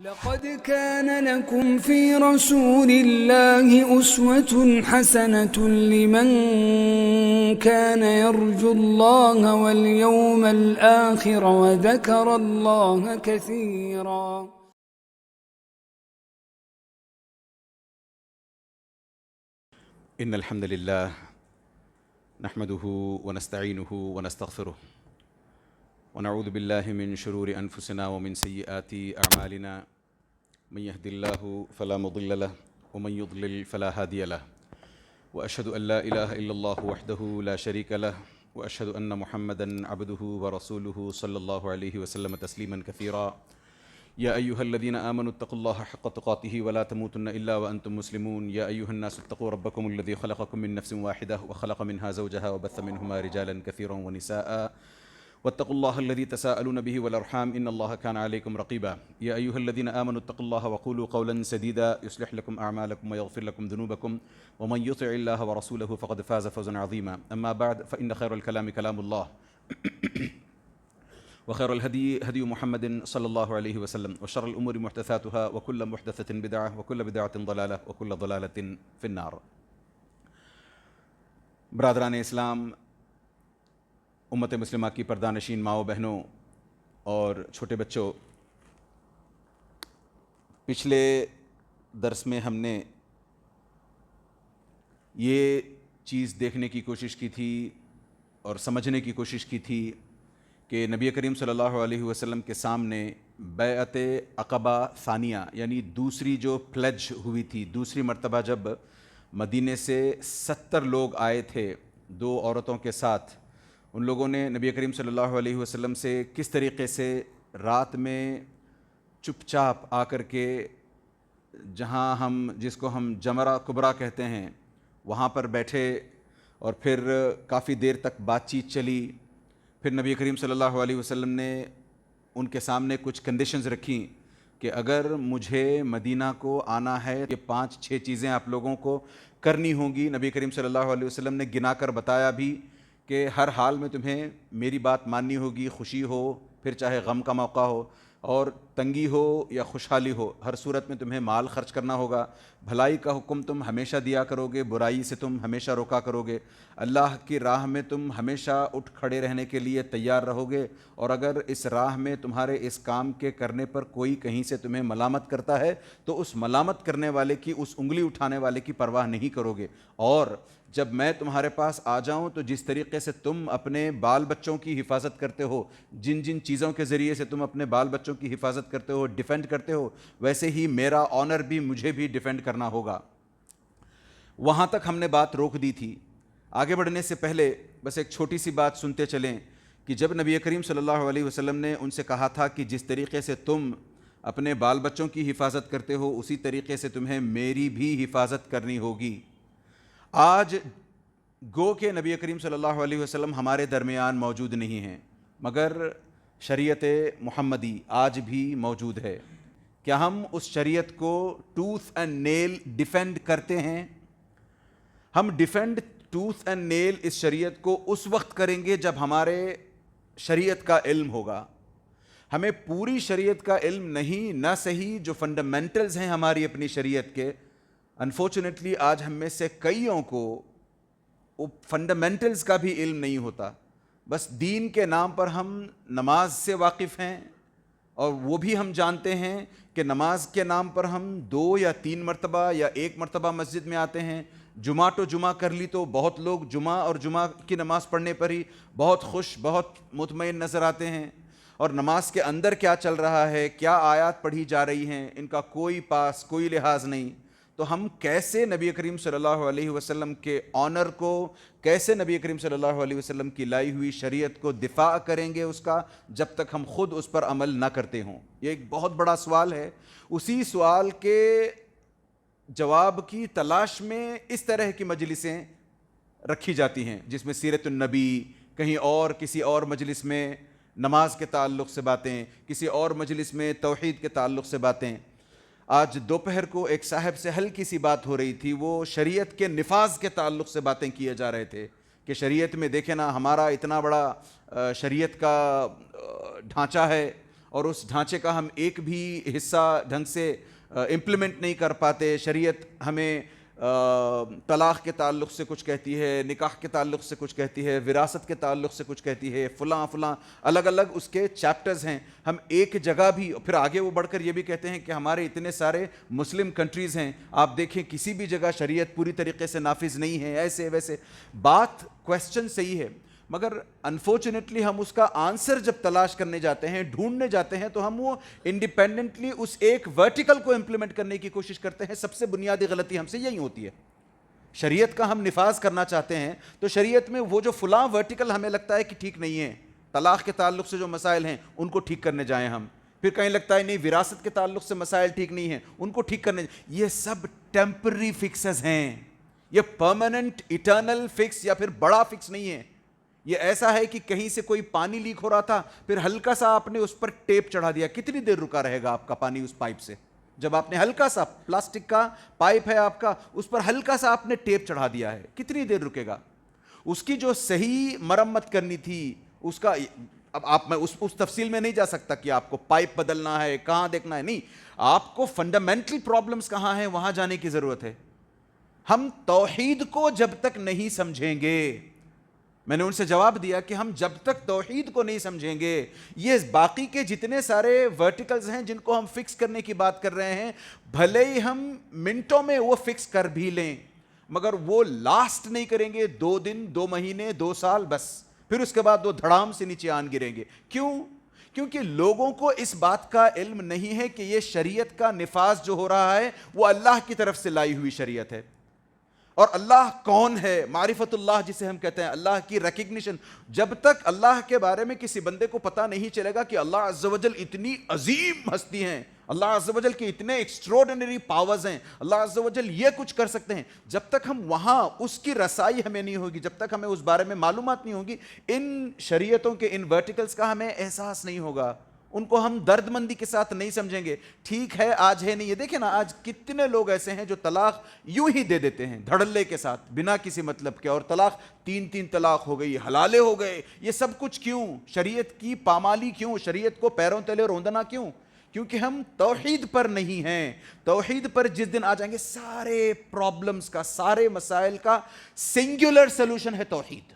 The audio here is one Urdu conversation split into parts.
لقد كان لكم في رسول الله أسوة حسنة لمن كان يرجو الله واليوم الآخر وذكر الله كثيرا. إن الحمد لله نحمده ونستعينه ونستغفره ونعوذ بالله من شرور أنفسنا ومن سيئات أعمالنا من يهد الله فلا مضل له ومن يضلل فلا هادي له وأشهد أن لا إله إلا الله وحده لا شريك له وأشهد أن محمدًا عبده ورسوله صلى الله عليه وسلم تسليمًا كثيرا. يا أيها الذين آمنوا اتقوا الله حق تقاته ولا تموتن إلا وأنتم مسلمون. يا أيها الناس اتقوا ربكم الذي خلقكم من نفس واحدة وخلق منها زوجها وبث منهما رجالا كثيرا ونساء واتقوا الله الذي تساءلون به والأرحام إن الله كان عليكم رقيبا. يا أيها الذين آمنوا اتقوا الله وقولوا قولا سديدا يصلح لكم أعمالكم ويغفر لكم ذنوبكم ومن يطع الله ورسوله فقد فاز فوزا عظيما. أما بعد فإن خير الكلام كلام الله وخير الهدي هدي محمد صلى الله عليه وسلم وشر الأمور محدثاتها وكل محدثة بدعة وكل بدعة ضلالة وكل ضلالة في النار. برادران اسلام، امت مسلمہ کی پردانشین ماؤں بہنوں اور چھوٹے بچوں، پچھلے درس میں ہم نے یہ چیز دیکھنے کی کوشش کی تھی اور سمجھنے کی کوشش کی تھی کہ نبی کریم صلی اللہ علیہ وسلم کے سامنے بیعت عقبہ ثانیہ یعنی دوسری جو پلج ہوئی تھی، دوسری مرتبہ جب مدینے سے 70 لوگ آئے تھے 2 عورتوں کے ساتھ، ان لوگوں نے نبی کریم صلی اللہ علیہ وسلم سے کس طریقے سے رات میں چپ چاپ آ کر کے جہاں جس کو ہم جمرہ کبریٰ کہتے ہیں وہاں پر بیٹھے اور پھر کافی دیر تک بات چیت چلی. پھر نبی کریم صلی اللہ علیہ وسلم نے ان کے سامنے کچھ کنڈیشنز رکھیں کہ اگر مجھے مدینہ کو آنا ہے یہ 5-6 چیزیں آپ لوگوں کو کرنی ہوں گی. نبی کریم صلی اللہ علیہ وسلم نے گنا کر بتایا بھی کہ ہر حال میں تمہیں میری بات ماننی ہوگی، خوشی ہو پھر چاہے غم کا موقع ہو اور تنگی ہو یا خوشحالی ہو، ہر صورت میں تمہیں مال خرچ کرنا ہوگا، بھلائی کا حکم تم ہمیشہ دیا کرو گے، برائی سے تم ہمیشہ روکا کرو گے، اللہ کی راہ میں تم ہمیشہ اٹھ کھڑے رہنے کے لیے تیار رہو گے، اور اگر اس راہ میں تمہارے اس کام کے کرنے پر کوئی کہیں سے تمہیں ملامت کرتا ہے تو اس ملامت کرنے والے کی، اس انگلی اٹھانے والے کی پرواہ نہیں کرو گے، اور جب میں تمہارے پاس آ جاؤں تو جس طریقے سے تم اپنے بال بچوں کی حفاظت کرتے ہو، جن جن چیزوں کے ذریعے سے تم اپنے بال بچوں کی حفاظت کرتے ہو، ڈیفینڈ کرتے ہو، ویسے ہی میرا آنر بھی مجھے بھی ڈیفینڈ کرنا ہوگا. وہاں تک ہم نے بات روک دی تھی. آگے بڑھنے سے پہلے بس ایک چھوٹی سی بات سنتے چلیں کہ جب نبی کریم صلی اللہ علیہ وسلم نے ان سے کہا تھا کہ جس طریقے سے تم اپنے بال بچوں کی حفاظت کرتے ہو اسی طریقے سے تمہیں میری بھی حفاظت کرنی ہوگی. آج گو کہ نبی کریم صلی اللہ علیہ وسلم ہمارے درمیان موجود نہیں ہیں، مگر شریعت محمدی آج بھی موجود ہے. کیا ہم اس شریعت کو ٹوتھ اینڈ نیل ڈیفینڈ کرتے ہیں؟ ہم ڈیفینڈ ٹوتھ اینڈ نیل اس شریعت کو اس وقت کریں گے جب ہمارے شریعت کا علم ہوگا. ہمیں پوری شریعت کا علم نہیں، نہ صحیح جو فنڈامنٹلز ہیں ہماری اپنی شریعت کے. انفارچونیٹلی آج ہم میں سے کئیوں کو فنڈامنٹلز کا بھی علم نہیں ہوتا. بس دین کے نام پر ہم نماز سے واقف ہیں اور وہ بھی ہم جانتے ہیں کہ نماز کے نام پر ہم 2 یا 3 مرتبہ یا 1 مرتبہ مسجد میں آتے ہیں. جمعہ تو جمعہ کر لی تو بہت لوگ جمعہ اور جمعہ کی نماز پڑھنے پر ہی بہت خوش، بہت مطمئن نظر آتے ہیں، اور نماز کے اندر کیا چل رہا ہے، کیا آیات پڑھی جا رہی ہیں، ان کا کوئی پاس، کوئی لحاظ نہیں. تو ہم کیسے نبی کریم صلی اللہ علیہ وسلم کے آنر کو، کیسے نبی کریم صلی اللہ علیہ وسلم کی لائی ہوئی شریعت کو دفاع کریں گے اس کا، جب تک ہم خود اس پر عمل نہ کرتے ہوں؟ یہ ایک بہت بڑا سوال ہے. اسی سوال کے جواب کی تلاش میں اس طرح کی مجلسیں رکھی جاتی ہیں جس میں سیرت النبی، کہیں اور کسی اور مجلس میں نماز کے تعلق سے باتیں، کسی اور مجلس میں توحید کے تعلق سے باتیں. آج دوپہر کو ایک صاحب سے ہلکی سی بات ہو رہی تھی، وہ شریعت کے نفاذ کے تعلق سے باتیں کیے جا رہے تھے کہ شریعت میں دیکھیں نا، ہمارا اتنا بڑا شریعت کا ڈھانچہ ہے اور اس ڈھانچے کا ہم ایک بھی حصہ ڈھنگ سے امپلیمنٹ نہیں کر پاتے. شریعت ہمیں طلاق کے تعلق سے کچھ کہتی ہے, نکاح کے تعلق سے کچھ کہتی ہے, وراثت کے تعلق سے کچھ کہتی ہے, فلاں الگ الگ اس کے چیپٹرز ہیں. ہم ایک جگہ بھی, پھر آگے وہ بڑھ کر یہ بھی کہتے ہیں کہ ہمارے اتنے سارے مسلم کنٹریز ہیں, آپ دیکھیں کسی بھی جگہ شریعت پوری طریقے سے نافذ نہیں ہے, ایسے ویسے. بات کویسچن صحیح ہے, مگر انفارچونیٹلی ہم اس کا آنسر جب تلاش کرنے جاتے ہیں, ڈھونڈنے جاتے ہیں, تو ہم وہ انڈیپینڈنٹلی اس ایک ورٹیکل کو امپلیمنٹ کرنے کی کوشش کرتے ہیں. سب سے بنیادی غلطی ہم سے یہی ہوتی ہے. شریعت کا ہم نفاذ کرنا چاہتے ہیں تو شریعت میں وہ جو فلاں ورٹیکل ہمیں لگتا ہے کہ ٹھیک نہیں ہے, طلاق کے تعلق سے جو مسائل ہیں ان کو ٹھیک کرنے جائیں ہم, پھر کہیں لگتا ہے نہیں وراثت کے تعلق سے مسائل ٹھیک نہیں ہیں ان کو ٹھیک کرنے, یہ سب ٹیمپرری فکسز ہیں. یہ پرماننٹ ایٹرنل فکس یا پھر بڑا فکس نہیں ہے. یہ ایسا ہے کہ کہیں سے کوئی پانی لیک ہو رہا تھا, پھر ہلکا سا آپ نے اس پر ٹیپ چڑھا دیا, کتنی دیر رکا رہے گا آپ کا پانی اس پائپ سے؟ جب آپ نے ہلکا سا, پلاسٹک کا پائپ ہے آپ کا, اس پر ہلکا سا آپ نے ٹیپ چڑھا دیا ہے, کتنی دیر رکے گا؟ اس کی جو صحیح مرمت کرنی تھی اس کا, اب میں اس تفصیل میں نہیں جا سکتا کہ آپ کو پائپ بدلنا ہے, کہاں دیکھنا ہے, نہیں, آپ کو فنڈامنٹل پرابلمز کہاں ہیں وہاں جانے کی ضرورت ہے. ہم توحید کو جب تک نہیں سمجھیں گے, میں نے ان سے جواب دیا کہ ہم جب تک توحید کو نہیں سمجھیں گے, یہ باقی کے جتنے سارے ورٹیکلز ہیں جن کو ہم فکس کرنے کی بات کر رہے ہیں, بھلے ہی ہم منٹوں میں وہ فکس کر بھی لیں, مگر وہ لاسٹ نہیں کریں گے 2 دن, 2 مہینے, 2 سال, بس پھر اس کے بعد وہ دھڑام سے نیچے آن گریں گے. کیوں؟ کیونکہ لوگوں کو اس بات کا علم نہیں ہے کہ یہ شریعت کا نفاذ جو ہو رہا ہے وہ اللہ کی طرف سے لائی ہوئی شریعت ہے. اور اللہ کون ہے, معرفت اللہ جسے ہم کہتے ہیں, اللہ کی ریکگنیشن. جب تک اللہ کے بارے میں کسی بندے کو پتہ نہیں چلے گا کہ اللہ عز و جل اتنی عظیم ہستی ہیں, اللہ عز و جل کے اتنے ایکسٹراڈنری پاورز ہیں, اللہ عز و جل یہ کچھ کر سکتے ہیں, جب تک ہم وہاں اس کی رسائی ہمیں نہیں ہوگی, جب تک ہمیں اس بارے میں معلومات نہیں ہوگی, ان شریعتوں کے ان ورٹیکلز کا ہمیں احساس نہیں ہوگا, ان کو ہم درد مندی کے ساتھ نہیں سمجھیں گے. ٹھیک ہے آج ہے نہیں, یہ دیکھیں نا آج کتنے لوگ ایسے ہیں جو طلاق یوں ہی دے دیتے ہیں دھڑلے کے ساتھ بنا کسی مطلب کے, اور طلاق 3 طلاق ہو گئی, حلالے ہو گئے. یہ سب کچھ کیوں؟ شریعت کی پامالی کیوں؟ شریعت کو پیروں تلے روندنا کیوں؟ کیونکہ ہم توحید پر نہیں ہیں. توحید پر جس دن آ جائیں گے, سارے پرابلمز کا, سارے مسائل کا سنگولر سلوشن ہے توحید.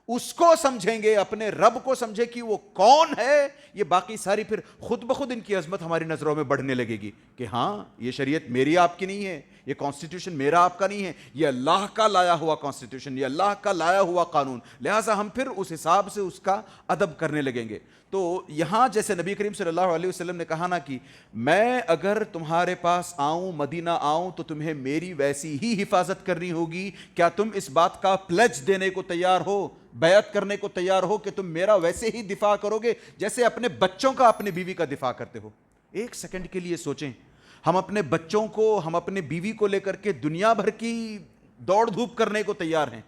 اس کو سمجھیں گے, اپنے رب کو سمجھے کہ وہ کون ہے, یہ باقی ساری پھر خود بخود ان کی عظمت ہماری نظروں میں بڑھنے لگے گی کہ ہاں یہ شریعت میری آپ کی نہیں ہے, یہ کانسٹیٹیوشن میرا آپ کا نہیں ہے, یہ اللہ کا لایا ہوا کانسٹیٹیوشن, یہ اللہ کا لایا ہوا قانون, لہٰذا ہم پھر اس حساب سے اس کا ادب کرنے لگیں گے. تو یہاں جیسے نبی کریم صلی اللہ علیہ وسلم نے کہا نا کہ میں اگر تمہارے پاس آؤں, مدینہ آؤں, تو تمہیں میری ویسی ہی حفاظت کرنی ہوگی. کیا تم اس بات کا پلج دینے کو تیار ہو, بیعت کرنے کو تیار ہو کہ تم میرا ویسے ہی دفاع کرو گے جیسے اپنے بچوں کا اپنی بیوی کا دفاع کرتے ہو؟ ایک سیکنڈ کے لیے سوچیں, ہم اپنے بچوں کو, ہم اپنے بیوی کو لے کر کے دنیا بھر کی دوڑ دھوپ کرنے کو تیار ہیں.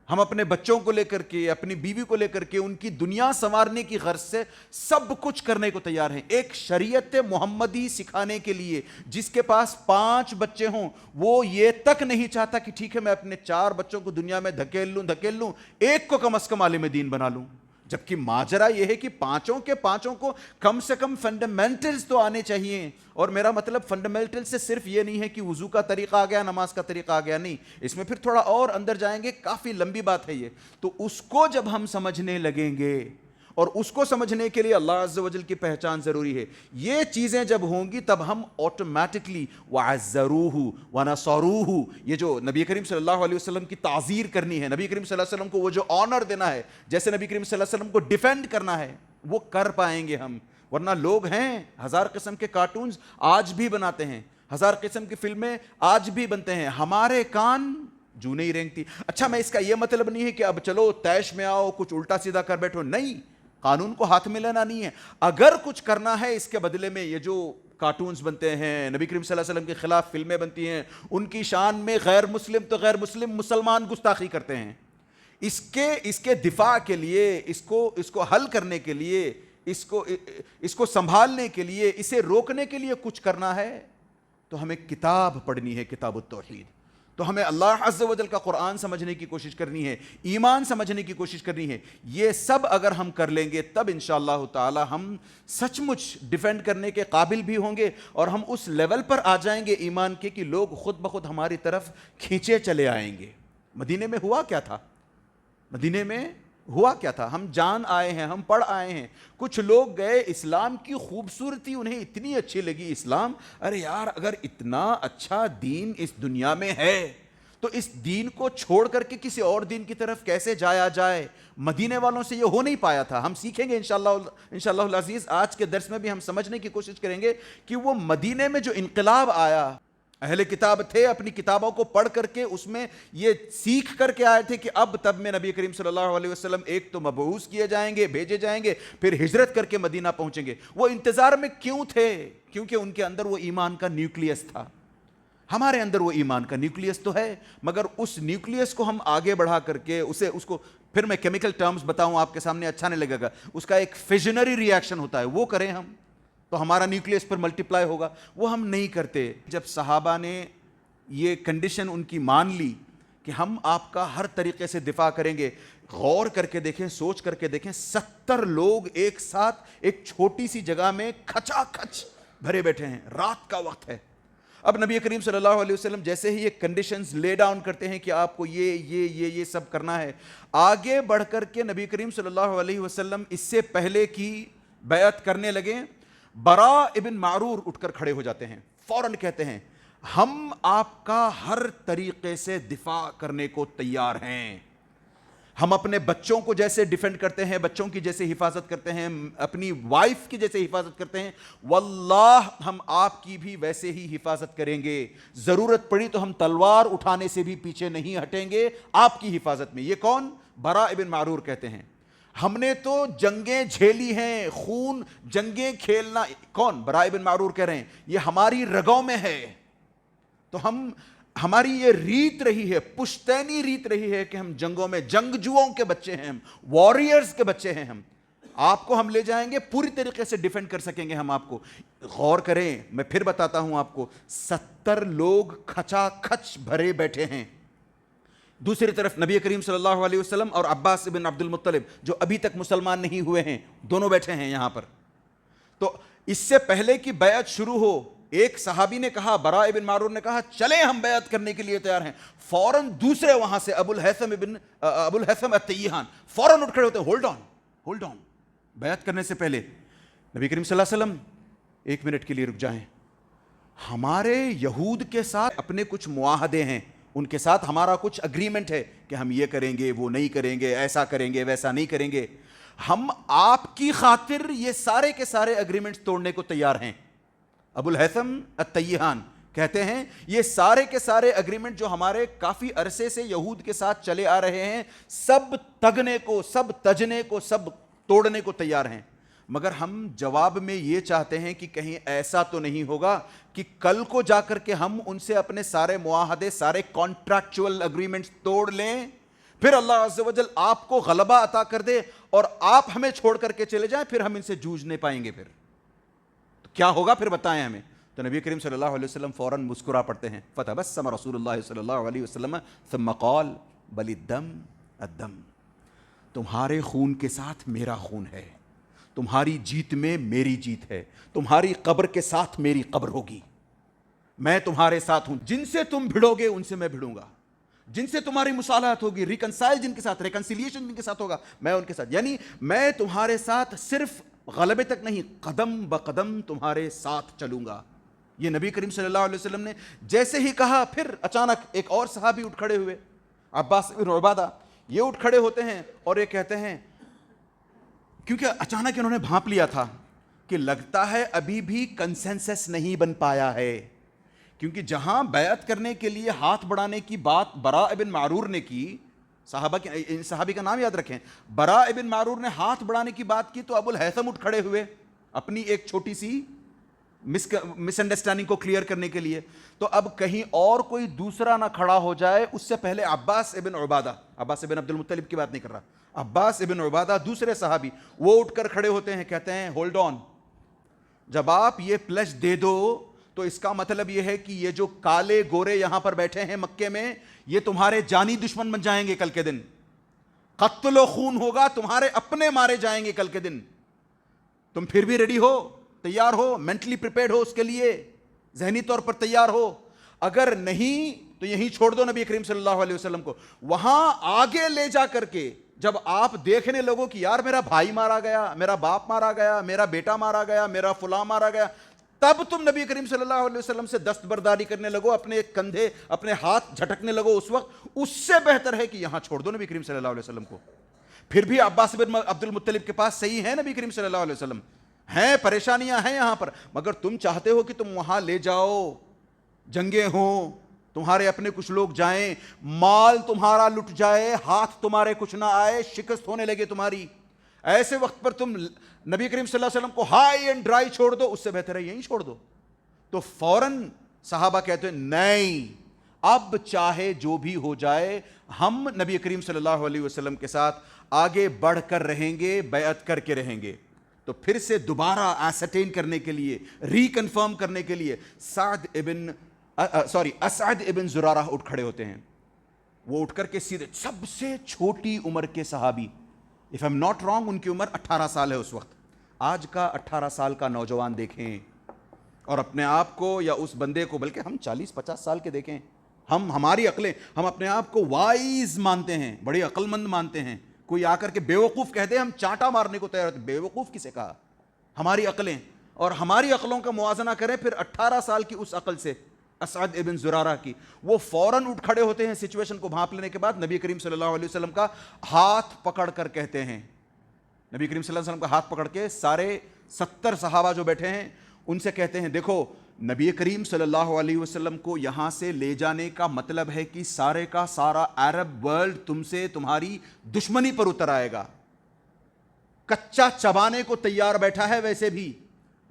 ہم اپنے بچوں کو لے کر کے, اپنی بیوی کو لے کر کے ان کی دنیا سنوارنے کی غرض سے سب کچھ کرنے کو تیار ہیں. ایک شریعت محمدی سکھانے کے لیے جس کے پاس 5 بچے ہوں, وہ یہ تک نہیں چاہتا کہ ٹھیک ہے میں اپنے 4 بچوں کو دنیا میں دھکیل لوں, ایک کو کم از کم عالم دین بنا لوں. جبکہ ماجرا یہ ہے کہ 5 کے 5 کو کم سے کم فنڈامنٹلز تو آنے چاہیے. اور میرا مطلب فنڈامنٹل سے صرف یہ نہیں ہے کہ وضو کا طریقہ آ گیا, نماز کا طریقہ آ گیا, نہیں, اس میں پھر تھوڑا اور اندر جائیں گے, کافی لمبی بات ہے یہ. تو اس کو جب ہم سمجھنے لگیں گے, اور اس کو سمجھنے کے لیے اللہ عز و جل کی پہچان ضروری ہے, یہ چیزیں جب ہوں گی تب ہم آٹومیٹکلی وَعَزَّرُوهُ وَنَصَرُوهُ, یہ جو نبی کریم صلی اللہ علیہ وسلم کی تعزیر کرنی ہے, نبی کریم صلی اللہ علیہ وسلم کو وہ جو آنر دینا ہے, جیسے نبی کریم صلی اللہ علیہ وسلم کو ڈیفینڈ کرنا ہے, وہ کر پائیں گے ہم. ورنہ لوگ ہیں 1000 قسم کے کارٹونز آج بھی بناتے ہیں, 1000 قسم کی فلمیں آج بھی بنتے ہیں, ہمارے کان جو نہیں رینگتی. اچھا, میں اس کا یہ مطلب نہیں ہے کہ اب چلو طیش میں آؤ, کچھ الٹا سیدھا کر بیٹھو, نہیں, قانون کو ہاتھ میں لینا نہیں ہے. اگر کچھ کرنا ہے اس کے بدلے میں, یہ جو کارٹونز بنتے ہیں, نبی کریم صلی اللہ علیہ وسلم کے خلاف فلمیں بنتی ہیں, ان کی شان میں غیر مسلم تو غیر مسلم مسلمان گستاخی کرتے ہیں, اس کے دفاع کے لیے, اس کو حل کرنے کے لیے, اس کو سنبھالنے کے لیے, اسے روکنے کے لیے کچھ کرنا ہے تو ہمیں کتاب پڑھنی ہے, کتاب التوحید. تو ہمیں اللہ عز و جل کا قرآن سمجھنے کی کوشش کرنی ہے، ایمان سمجھنے کی کوشش کرنی ہے. یہ سب اگر ہم کر لیں گے تب انشاءاللہ تعالی ہم سچ مچ ڈیفینڈ کرنے کے قابل بھی ہوں گے، اور ہم اس لیول پر آ جائیں گے ایمان کے کہ لوگ خود بخود ہماری طرف کھینچے چلے آئیں گے. مدینے میں ہوا کیا تھا؟ مدینے میں ہوا کیا تھا؟ ہم جان آئے ہیں، ہم پڑھ آئے ہیں. کچھ لوگ گئے، اسلام کی خوبصورتی انہیں اتنی اچھی لگی. اسلام، ارے یار اگر اتنا اچھا دین اس دنیا میں ہے تو اس دین کو چھوڑ کر کے کسی اور دین کی طرف کیسے جایا جائے؟ مدینے والوں سے یہ ہو نہیں پایا تھا. ہم سیکھیں گے انشاءاللہ العزیز. آج کے درس میں بھی ہم سمجھنے کی کوشش کریں گے کہ وہ مدینے میں جو انقلاب آیا، اہل کتاب تھے، اپنی کتابوں کو پڑھ کر کے اس میں یہ سیکھ کر کے آئے تھے کہ اب تب میں نبی کریم صلی اللہ علیہ وسلم ایک تو مبعوث کیے جائیں گے، بھیجے جائیں گے، پھر ہجرت کر کے مدینہ پہنچیں گے. وہ انتظار میں کیوں تھے؟ کیونکہ ان کے اندر وہ ایمان کا نیوکلیس تھا. ہمارے اندر وہ ایمان کا نیوکلیس تو ہے، مگر اس نیوکلیس کو ہم آگے بڑھا کر کے اس کو پھر میں کیمیکل ٹرمز بتاؤں آپ کے سامنے اچھا نہیں لگے گا، اس کا ایک فیژنری ریاکشن ہوتا ہے، وہ کریں ہم تو ہمارا نیوکلیس پر ملٹیپلائی ہوگا. وہ ہم نہیں کرتے. جب صحابہ نے یہ کنڈیشن ان کی مان لی کہ ہم آپ کا ہر طریقے سے دفاع کریں گے، غور کر کے دیکھیں، سوچ کر کے دیکھیں، 70 لوگ ایک ساتھ ایک چھوٹی سی جگہ میں کھچا کھچ بھرے بیٹھے ہیں، رات کا وقت ہے. اب نبی کریم صلی اللہ علیہ وسلم جیسے ہی یہ کنڈیشنز لے ڈاؤن کرتے ہیں کہ آپ کو یہ سب کرنا ہے، آگے بڑھ کر کے نبی کریم صلی اللہ علیہ وسلم اس سے پہلے کی بیعت کرنے لگے. برا ابن معرور اٹھ کر کھڑے ہو جاتے ہیں، فوراً کہتے ہیں ہم آپ کا ہر طریقے سے دفاع کرنے کو تیار ہیں. ہم اپنے بچوں کو جیسے ڈیفینڈ کرتے ہیں، بچوں کی جیسے حفاظت کرتے ہیں، اپنی وائف کی جیسے حفاظت کرتے ہیں، واللہ ہم آپ کی بھی ویسے ہی حفاظت کریں گے. ضرورت پڑی تو ہم تلوار اٹھانے سے بھی پیچھے نہیں ہٹیں گے آپ کی حفاظت میں. یہ کون؟ برا ابن معرور کہتے ہیں ہم نے تو جنگیں جھیلی ہیں، خون جنگیں کھیلنا. کون؟ برا ابن معرور کہہ رہے ہیں یہ ہماری رگوں میں ہے. تو ہماری یہ ریت رہی ہے، پشتینی ریت رہی ہے کہ ہم جنگوں میں جنگجوؤں کے بچے ہیں، ہم وارئرز کے بچے ہیں. ہم آپ کو ہم لے جائیں گے، پوری طریقے سے ڈیفینڈ کر سکیں گے ہم آپ کو. غور کریں، میں پھر بتاتا ہوں آپ کو، 70 لوگ کھچا کھچ بھرے بیٹھے ہیں. دوسری طرف نبی کریم صلی اللہ علیہ وسلم اور عباس بن عبد المطلب جو ابھی تک مسلمان نہیں ہوئے ہیں، دونوں بیٹھے ہیں یہاں پر. تو اس سے پہلے کہ بیعت شروع ہو، ایک صحابی نے کہا، برا ابن معرور نے کہا چلیں ہم بیعت کرنے کے لیے تیار ہیں. فوراً دوسرے وہاں سے ابو الہیثم التیہان فوراً اٹھ کھڑے ہوتے ہیں، ہولڈ آن. بیعت کرنے سے پہلے نبی کریم صلی اللہ علیہ وسلم 1 منٹ کے لیے رک جائیں. ہمارے یہود کے ساتھ اپنے کچھ معاہدے ہیں، ان کے ساتھ ہمارا کچھ اگریمنٹ ہے کہ ہم یہ کریں گے، وہ نہیں کریں گے، ایسا کریں گے، ویسا نہیں کریں گے. ہم آپ کی خاطر یہ سارے کے سارے اگریمنٹس توڑنے کو تیار ہیں. ابو الہیثم التیہان کہتے ہیں یہ سارے کے سارے اگریمنٹ جو ہمارے کافی عرصے سے یہود کے ساتھ چلے آ رہے ہیں، سب تگنے کو، سب تجنے کو، سب توڑنے کو تیار ہیں. مگر ہم جواب میں یہ چاہتے ہیں کہ کہیں ایسا تو نہیں ہوگا کہ کل کو جا کر کے ہم ان سے اپنے سارے معاہدے، سارے کانٹریکچول اگریمنٹس توڑ لیں، پھر اللہ عز و جل آپ کو غلبہ عطا کر دے اور آپ ہمیں چھوڑ کر کے چلے جائیں، پھر ہم ان سے جوجھ نہیں پائیں گے. پھر تو کیا ہوگا؟ پھر بتائیں ہمیں. تو نبی کریم صلی اللہ علیہ وسلم فوراً مسکرا پڑتے ہیں. فتبسم رسول اللہ صلی اللہ علیہ وسلم ثم قال بل الدم، تمہارے خون کے ساتھ میرا خون ہے، تمہاری جیت میں میری جیت ہے، تمہاری قبر کے ساتھ میری قبر ہوگی، میں تمہارے ساتھ ہوں. جن سے تم بھڑو گے ان سے میں بھڑوں گا، جن سے تمہاری مصالحت ہوگی، ریکنسائل جن کے ساتھ، ریکنسیلیشن جن کے ساتھ ہوگا، میں ان کے ساتھ. یعنی میں تمہارے ساتھ صرف غلبے تک نہیں، قدم بقدم تمہارے ساتھ چلوں گا. یہ نبی کریم صلی اللہ علیہ وسلم نے جیسے ہی کہا، پھر اچانک ایک اور صحابی اٹھ کھڑے ہوئے، عباس بن عبادہ. یہ اٹھ کھڑے ہوتے ہیں اور یہ کہتے ہیں، کیونکہ اچانک انہوں نے بھانپ لیا تھا کہ لگتا ہے ابھی بھی کنسنسس نہیں بن پایا ہے، کیونکہ جہاں بیعت کرنے کے لیے ہاتھ بڑھانے کی بات برا ابن معرور نے کی، صحابی کا نام یاد رکھیں، برا ابن معرور نے ہاتھ بڑھانے کی بات کی، تو ابو الہیثم اٹھ کھڑے ہوئے اپنی ایک چھوٹی سی مس انڈرسٹینڈنگ کو کلیئر کرنے کے لیے. تو اب کہیں اور کوئی دوسرا نہ کھڑا ہو جائے، اس سے پہلے عباس ابن عبادہ، عباس ابن عبد المطلب کی بات نہیں کر رہا، عباس ابن عبادہ دوسرے صحابی، وہ اٹھ کر کھڑے ہوتے ہیں، کہتے ہیں ہولڈ آن، جب آپ یہ پلش دے دو تو اس کا مطلب یہ ہے کہ یہ جو کالے گورے یہاں پر بیٹھے ہیں مکے میں، یہ تمہارے جانی دشمن بن جائیں گے کل کے دن، قتل و خون ہوگا، تمہارے اپنے مارے جائیں گے کل کے دن. تم پھر بھی ریڈی ہو، تیار ہو، مینٹلی پریپیئرڈ ہو اس کے لیے، ذہنی طور پر تیار ہو. اگر نہیں تو یہیں چھوڑ دو نبی کریم صلی اللہ علیہ وسلم کو. وہاں آگے لے جا کر کے جب آپ دیکھنے لگو کہ یار میرا بھائی مارا گیا، میرا باپ مارا گیا، میرا بیٹا مارا گیا، میرا فلاں مارا گیا، تب تم نبی کریم صلی اللہ علیہ وسلم سے دستبرداری کرنے لگو، اپنے کندھے اپنے ہاتھ جھٹکنے لگو. اس وقت اس سے بہتر ہے کہ یہاں چھوڑ دو نبی کریم صلی اللہ علیہ وسلم کو. پھر بھی عباس بن عبد المطلب کے پاس صحیح ہے نبی کریم صلی اللہ علیہ وسلم، ہیں پریشانیاں ہیں یہاں پر، مگر تم چاہتے ہو کہ تم وہاں لے جاؤ، جنگیں ہوں، تمہارے اپنے کچھ لوگ جائیں، مال تمہارا لٹ جائے، ہاتھ تمہارے کچھ نہ آئے، شکست ہونے لگے تمہاری. ایسے وقت پر تم نبی کریم صلی اللہ علیہ وسلم کو ہائی اینڈ ڈرائی چھوڑ دو، اس سے بہتر ہے یہیں چھوڑ دو. تو فوراً صحابہ کہتے ہیں نہیں، اب چاہے جو بھی ہو جائے ہم نبی کریم صلی اللہ علیہ وسلم کے ساتھ آگے بڑھ کر رہیں گے، بیعت کر کے رہیں گے. تو پھر سے دوبارہ ایسرٹین کرنے کے لیے، ریکنفرم کرنے کے لیے اسعد ابن زرارہ اٹھ کھڑے ہوتے ہیں. وہ اٹھ کر کے سیدھے، سب سے چھوٹی عمر کے صحابی، if I'm not wrong ان کی عمر 18 سال ہے اس وقت. آج کا 18 سال کا نوجوان دیکھیں اور اپنے آپ کو یا اس بندے کو، بلکہ ہم 40-50 سال کے دیکھیں، ہماری عقلیں، ہم اپنے آپ کو وائز مانتے ہیں، بڑی عقل مند مانتے ہیں. کوئی آ کر کے بیوقوف کہہ دے ہم چانٹا مارنے کو تیار ہوتے. بیوقوف کسے کہا؟ ہماری عقلیں. اور ہماری عقلوں کا موازنہ کریں پھر 18 سال کی اس عقل سے، اسعد ابن زرارہ کی. وہ فوراً اٹھ کھڑے ہوتے ہیں سچویشن کو بھانپ لینے کے بعد، نبی کریم صلی اللہ علیہ وسلم کا ہاتھ پکڑ کر کہتے ہیں، نبی کریم صلی اللہ علیہ وسلم کا ہاتھ پکڑ کے سارے 70 صحابہ جو بیٹھے ہیں ان سے کہتے ہیں دیکھو نبی کریم صلی اللہ علیہ وسلم کو یہاں سے لے جانے کا مطلب ہے کہ سارے کا سارا عرب ورلڈ تم سے تمہاری دشمنی پر اتر آئے گا. کچا چبانے کو تیار بیٹھا ہے. ویسے بھی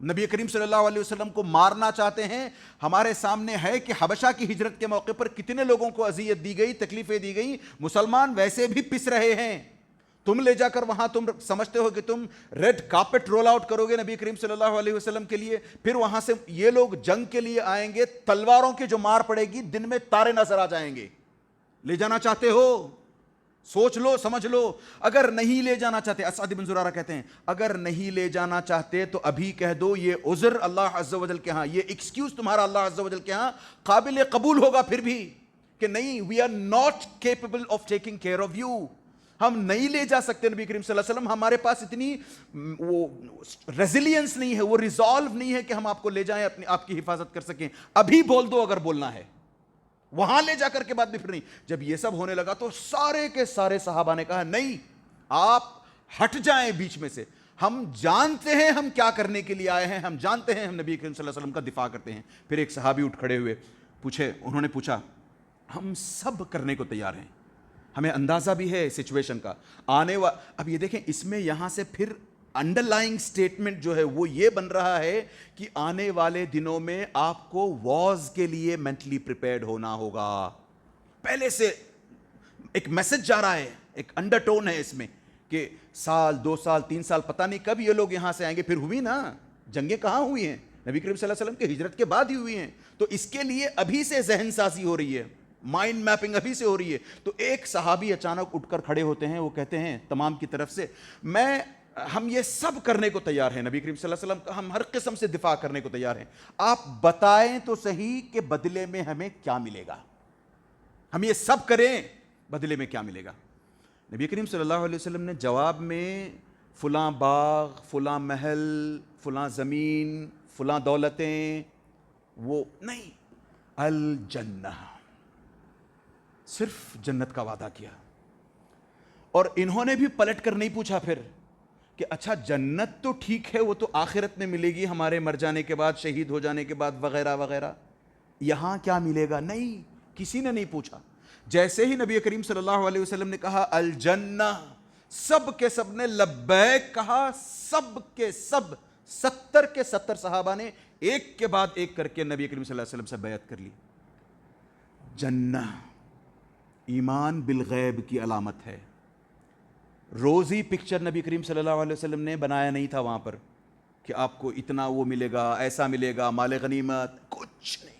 نبی کریم صلی اللہ علیہ وسلم کو مارنا چاہتے ہیں. ہمارے سامنے ہے کہ حبشہ کی ہجرت کے موقع پر کتنے لوگوں کو اذیت دی گئی، تکلیفیں دی گئی. مسلمان ویسے بھی پس رہے ہیں. تم لے جا کر وہاں تم سمجھتے ہو کہ تم ریڈ کارپٹ رول آؤٹ کرو گے نبی کریم صلی اللہ علیہ وسلم کے لیے. پھر وہاں سے یہ لوگ جنگ کے لیے آئیں گے، تلواروں کی جو مار پڑے گی دن میں تارے نظر آ جائیں گے. لے جانا چاہتے ہو؟ سوچ لو، سمجھ لو. اگر نہیں لے جانا چاہتے، اسعد بن زرارہ کہتے ہیں اگر نہیں لے جانا چاہتے تو ابھی کہہ دو یہ عذر اللہ عز و جل کے ہاں، یہ ایکسکیوز تمہارا اللہ عز و جل کے ہاں قابل قبول ہوگا پھر بھی، کہ نہیں we are not capable of taking care of you. ہم نہیں لے جا سکتے نبی کریم صلی اللہ علیہ وسلم، ہمارے پاس اتنی وہ ریزیلینس نہیں ہے، وہ ریزالو نہیں ہے کہ ہم آپ کو لے جائیں، اپنی آپ کی حفاظت کر سکیں. ابھی بول دو اگر بولنا ہے، وہاں لے جا کر کے بعد بھی پھر نہیں. جب یہ سب ہونے لگا تو سارے کے سارے صحابہ نے کہا نہیں، آپ ہٹ جائیں بیچ میں سے، ہم جانتے ہیں ہم کیا کرنے کے لیے آئے ہیں، ہم جانتے ہیں ہم نبی کریم صلی اللہ علیہ وسلم کا دفاع کرتے ہیں. پھر ایک صحابی اٹھ کھڑے ہوئے، انہوں نے پوچھا ہم سب کرنے کو تیار ہیں، ہمیں اندازہ بھی ہے سچویشن کا اب یہ دیکھیں اس میں یہاں سے پھر انڈر لائنگ سٹیٹمنٹ جو ہے وہ یہ بن رہا ہے کہ آنے والے دنوں میں آپ کو وارز کے لیے مینٹلی پریپیئرڈ ہونا ہوگا. پہلے سے ایک میسج جا رہا ہے، ایک انڈر ٹون ہے اس میں کہ 1 سال 2 سال 3 سال پتہ نہیں کب یہ لوگ یہاں سے آئیں گے. پھر ہوئی نا جنگیں، کہاں ہوئی ہیں؟ نبی کریم صلی اللہ علیہ وسلم کی ہجرت کے بعد ہی ہوئی ہیں. تو اس کے لیے ابھی سے ذہن سازی ہو رہی ہے، مائنڈ میپنگ ابھی سے ہو رہی ہے. تو ایک صحابی اچانک اٹھ کر کھڑے ہوتے ہیں، وہ کہتے ہیں تمام کی طرف سے ہم یہ سب کرنے کو تیار ہیں، نبی کریم صلی اللہ علیہ وسلم کا ہم ہر قسم سے دفاع کرنے کو تیار ہیں. آپ بتائیں تو صحیح کہ بدلے میں ہمیں کیا ملے گا، ہم یہ سب کریں بدلے میں کیا ملے گا. نبی کریم صلی اللہ علیہ وسلم نے جواب میں فلاں باغ، فلاں محل، فلاں زمین، فلاں دولتیں، وہ نہیں، الجنہ، صرف جنت کا وعدہ کیا. اور انہوں نے بھی پلٹ کر نہیں پوچھا پھر کہ اچھا جنت تو ٹھیک ہے، وہ تو آخرت میں ملے گی ہمارے مر جانے کے بعد، شہید ہو جانے کے بعد وغیرہ وغیرہ، یہاں کیا ملے گا؟ نہیں، کسی نے نہیں پوچھا. جیسے ہی نبی کریم صلی اللہ علیہ وسلم نے کہا الجنہ، سب کے سب نے لبیک کہا. سب کے سب 70 کے 70 صحابہ نے ایک کے بعد ایک کر کے نبی کریم صلی اللہ علیہ وسلم سے بیعت کر لی. جنہ ایمان بالغیب کی علامت ہے. روزی پکچر نبی کریم صلی اللہ علیہ وسلم نے بنایا نہیں تھا وہاں پر کہ آپ کو اتنا وہ ملے گا، ایسا ملے گا، مال غنیمت، کچھ نہیں،